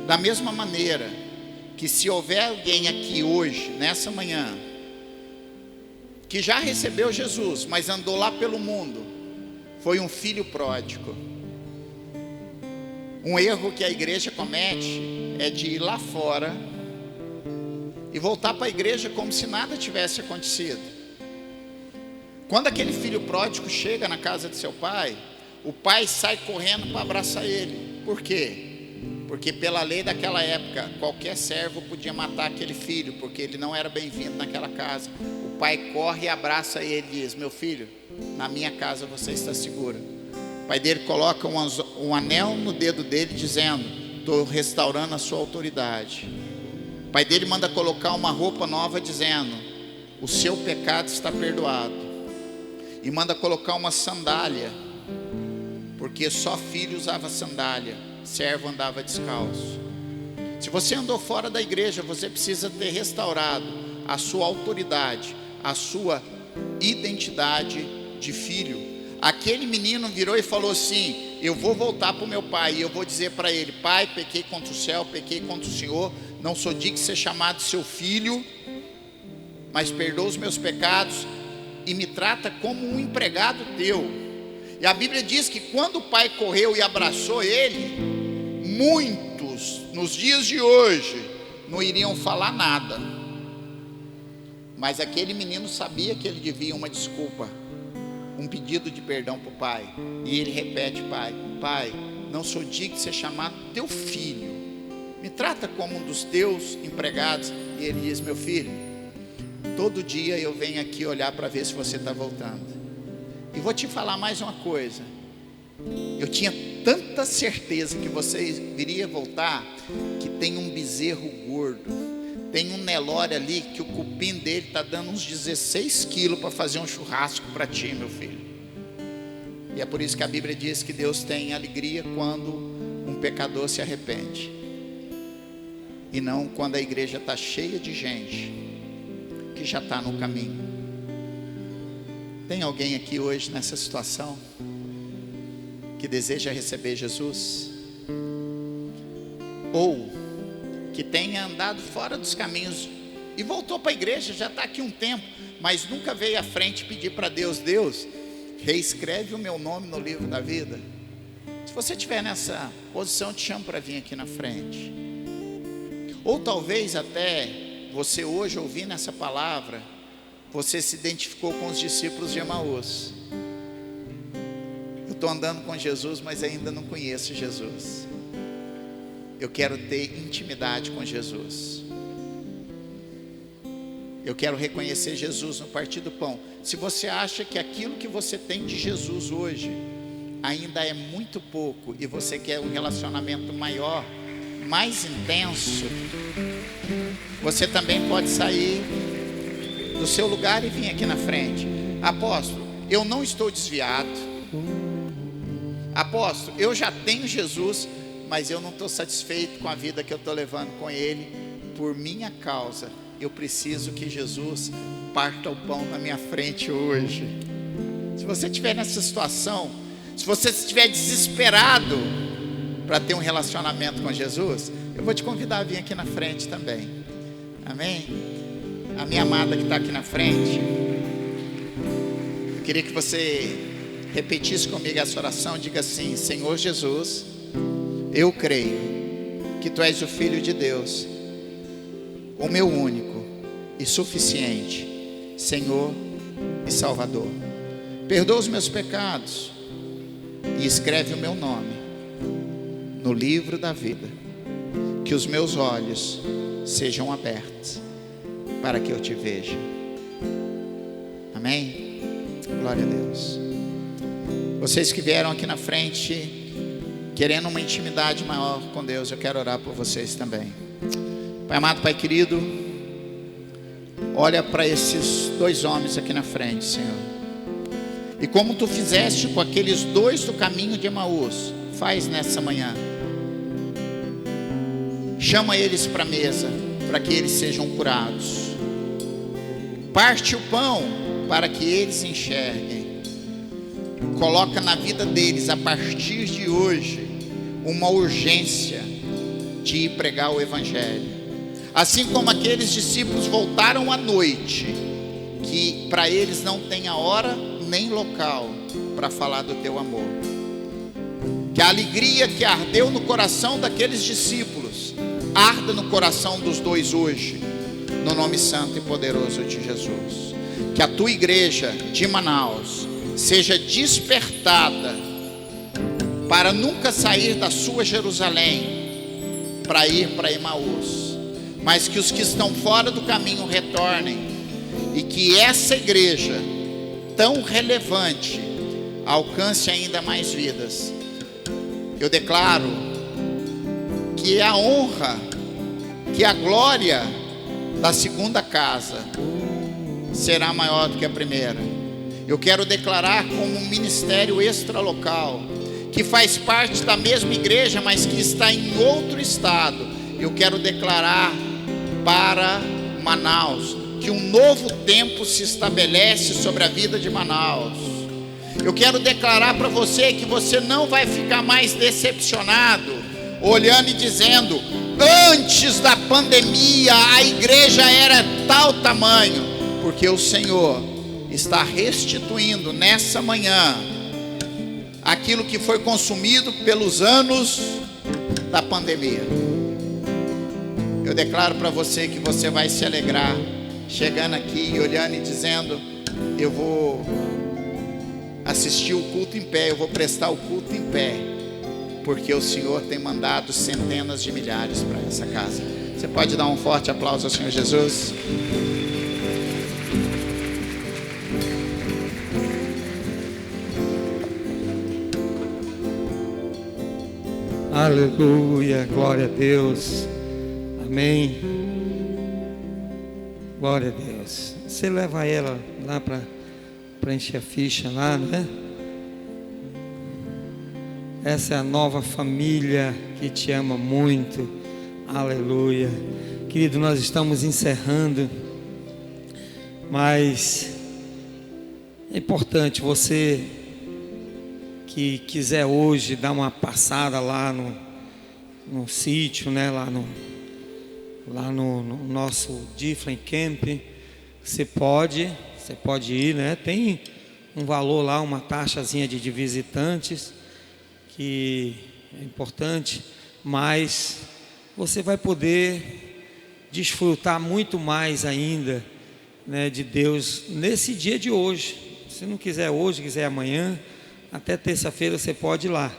Da mesma maneira que, se houver alguém aqui hoje, nessa manhã, que já recebeu Jesus, mas andou lá pelo mundo, foi um filho pródigo. Um erro que a igreja comete é de ir lá fora e voltar para a igreja como se nada tivesse acontecido. Quando aquele filho pródigo chega na casa de seu pai, o pai sai correndo para abraçar ele. Por quê? Porque pela lei daquela época, qualquer servo podia matar aquele filho, porque ele não era bem-vindo naquela casa. O pai corre e abraça ele e diz: meu filho, na minha casa você está seguro. O pai dele coloca um anel no dedo dele, dizendo: estou restaurando a sua autoridade. O pai dele manda colocar uma roupa nova, dizendo: o seu pecado está perdoado. E manda colocar uma sandália, porque só filho usava sandália, servo andava descalço. Se você andou fora da igreja, você precisa ter restaurado a sua autoridade, a sua identidade de filho. Aquele menino virou e falou assim: eu vou voltar para o meu pai, e eu vou dizer para ele: pai, pequei contra o céu, pequei contra o Senhor, não sou digno de ser chamado seu filho, mas perdoa os meus pecados e me trata como um empregado teu. E a Bíblia diz que quando o pai correu e abraçou ele, muitos nos dias de hoje não iriam falar nada, mas aquele menino sabia que ele devia uma desculpa, um pedido de perdão para o pai, e ele repete: pai, não sou digno de ser chamado teu filho, me trata como um dos teus empregados. E ele diz: meu filho, todo dia eu venho aqui olhar para ver se você está voltando. E vou te falar mais uma coisa: eu tinha tanta certeza que você viria voltar, que tem um bezerro gordo, tem um Nelore ali, que o cupim dele está dando uns 16 quilos para fazer um churrasco para ti, meu filho. E é por isso que a Bíblia diz que Deus tem alegria quando um pecador se arrepende, e não quando a igreja está cheia de gente que já está no caminho. Tem alguém aqui hoje nessa situação que deseja receber Jesus? Ou que tenha andado fora dos caminhos e voltou para a igreja, já está aqui um tempo, mas nunca veio à frente pedir para Deus: Deus, reescreve o meu nome no livro da vida. Se você estiver nessa posição, eu te chamo para vir aqui na frente. Ou talvez até você hoje ouvindo essa palavra, você se identificou com os discípulos de Emaús. Eu estou andando com Jesus, mas ainda não conheço Jesus. Eu quero ter intimidade com Jesus. Eu quero reconhecer Jesus no partir do pão. Se você acha que aquilo que você tem de Jesus hoje ainda é muito pouco e você quer um relacionamento maior, mais intenso, você também pode sair do seu lugar e vir aqui na frente. Apóstolo, eu não estou desviado. Apóstolo, eu já tenho Jesus, mas eu não estou satisfeito com a vida que eu estou levando com Ele. Por minha causa, eu preciso que Jesus parta o pão na minha frente hoje. Se você estiver nessa situação, se você estiver desesperado para ter um relacionamento com Jesus, eu vou te convidar a vir aqui na frente também. Amém? A minha amada que está aqui na frente, eu queria que você repetisse comigo essa oração. Diga assim: Senhor Jesus, eu creio que Tu és o Filho de Deus, o meu único e suficiente Senhor e Salvador. Perdoa os meus pecados e escreve o meu nome no livro da vida. Que os meus olhos sejam abertos para que eu Te veja. Amém? Glória a Deus. Vocês que vieram aqui na frente querendo uma intimidade maior com Deus, eu quero orar por vocês também. Pai amado, Pai querido, olha para esses dois homens aqui na frente, Senhor. E como Tu fizeste com aqueles dois do caminho de Emaús, faz nessa manhã. Chama eles para a mesa, para que eles sejam curados. Parte o pão para que eles enxerguem. Coloca na vida deles, a partir de hoje, uma urgência de ir pregar o Evangelho. Assim como aqueles discípulos voltaram à noite, que para eles não tem a hora nem local para falar do Teu amor. Que a alegria que ardeu no coração daqueles discípulos arda no coração dos dois hoje, no nome santo e poderoso de Jesus. Que a Tua igreja de Manaus seja despertada para nunca sair da sua Jerusalém para ir para Emaús, mas que os que estão fora do caminho retornem, e que essa igreja tão relevante alcance ainda mais vidas. Eu declaro que a honra, que a glória da segunda casa será maior do que a primeira. Eu quero declarar como um ministério extralocal, que faz parte da mesma igreja, mas que está em outro estado. Eu quero declarar para Manaus que um novo tempo se estabelece sobre a vida de Manaus. Eu quero declarar para você que você não vai ficar mais decepcionado, olhando e dizendo: antes da pandemia a igreja era tal tamanho, porque o Senhor está restituindo nessa manhã aquilo que foi consumido pelos anos da pandemia. Eu declaro para você que você vai se alegrar chegando aqui e olhando e dizendo: eu vou assistir o culto em pé, eu vou prestar o culto em pé, porque o Senhor tem mandado centenas de milhares para essa casa. Você pode dar um forte aplauso ao Senhor Jesus? Aleluia, glória a Deus, amém, glória a Deus. Você leva ela lá para encher a ficha lá, né? Essa é a nova família que te ama muito, aleluia. Querido, nós estamos encerrando, mas é importante você que quiser hoje dar uma passada lá no sítio, né? Lá no nosso Different Camp, você pode ir, né? Tem um valor lá, uma taxazinha de visitantes, que é importante, mas você vai poder desfrutar muito mais ainda né, de Deus nesse dia de hoje. Se não quiser hoje, quiser amanhã, até terça-feira você pode ir lá,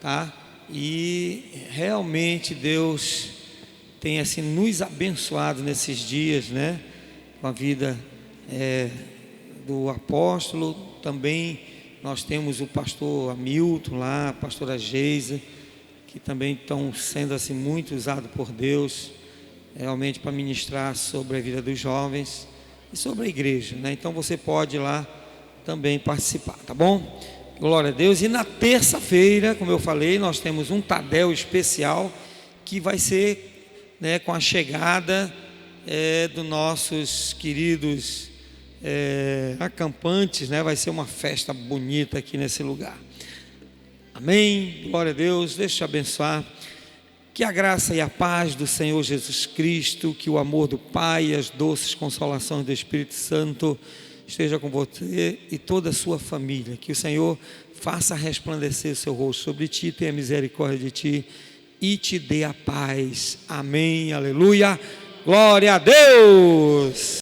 tá? E realmente Deus tem assim nos abençoado nesses dias, né? Com a vida do apóstolo. Também nós temos o pastor Hamilton lá, a pastora Geisa, que também estão sendo assim muito usados por Deus, realmente para ministrar sobre a vida dos jovens e sobre a igreja, né? Então você pode ir lá também participar, tá bom? Glória a Deus. E na terça-feira, como eu falei, nós temos um Tadel especial que vai ser, né, com a chegada dos nossos queridos acampantes, né? Vai ser uma festa bonita aqui nesse lugar. Amém? Glória a Deus. Deixa eu te abençoar. Que a graça e a paz do Senhor Jesus Cristo, que o amor do Pai e as doces consolações do Espírito Santo esteja com você e toda a sua família. Que o Senhor faça resplandecer o seu rosto sobre ti, tenha misericórdia de ti e te dê a paz. Amém, aleluia, glória a Deus.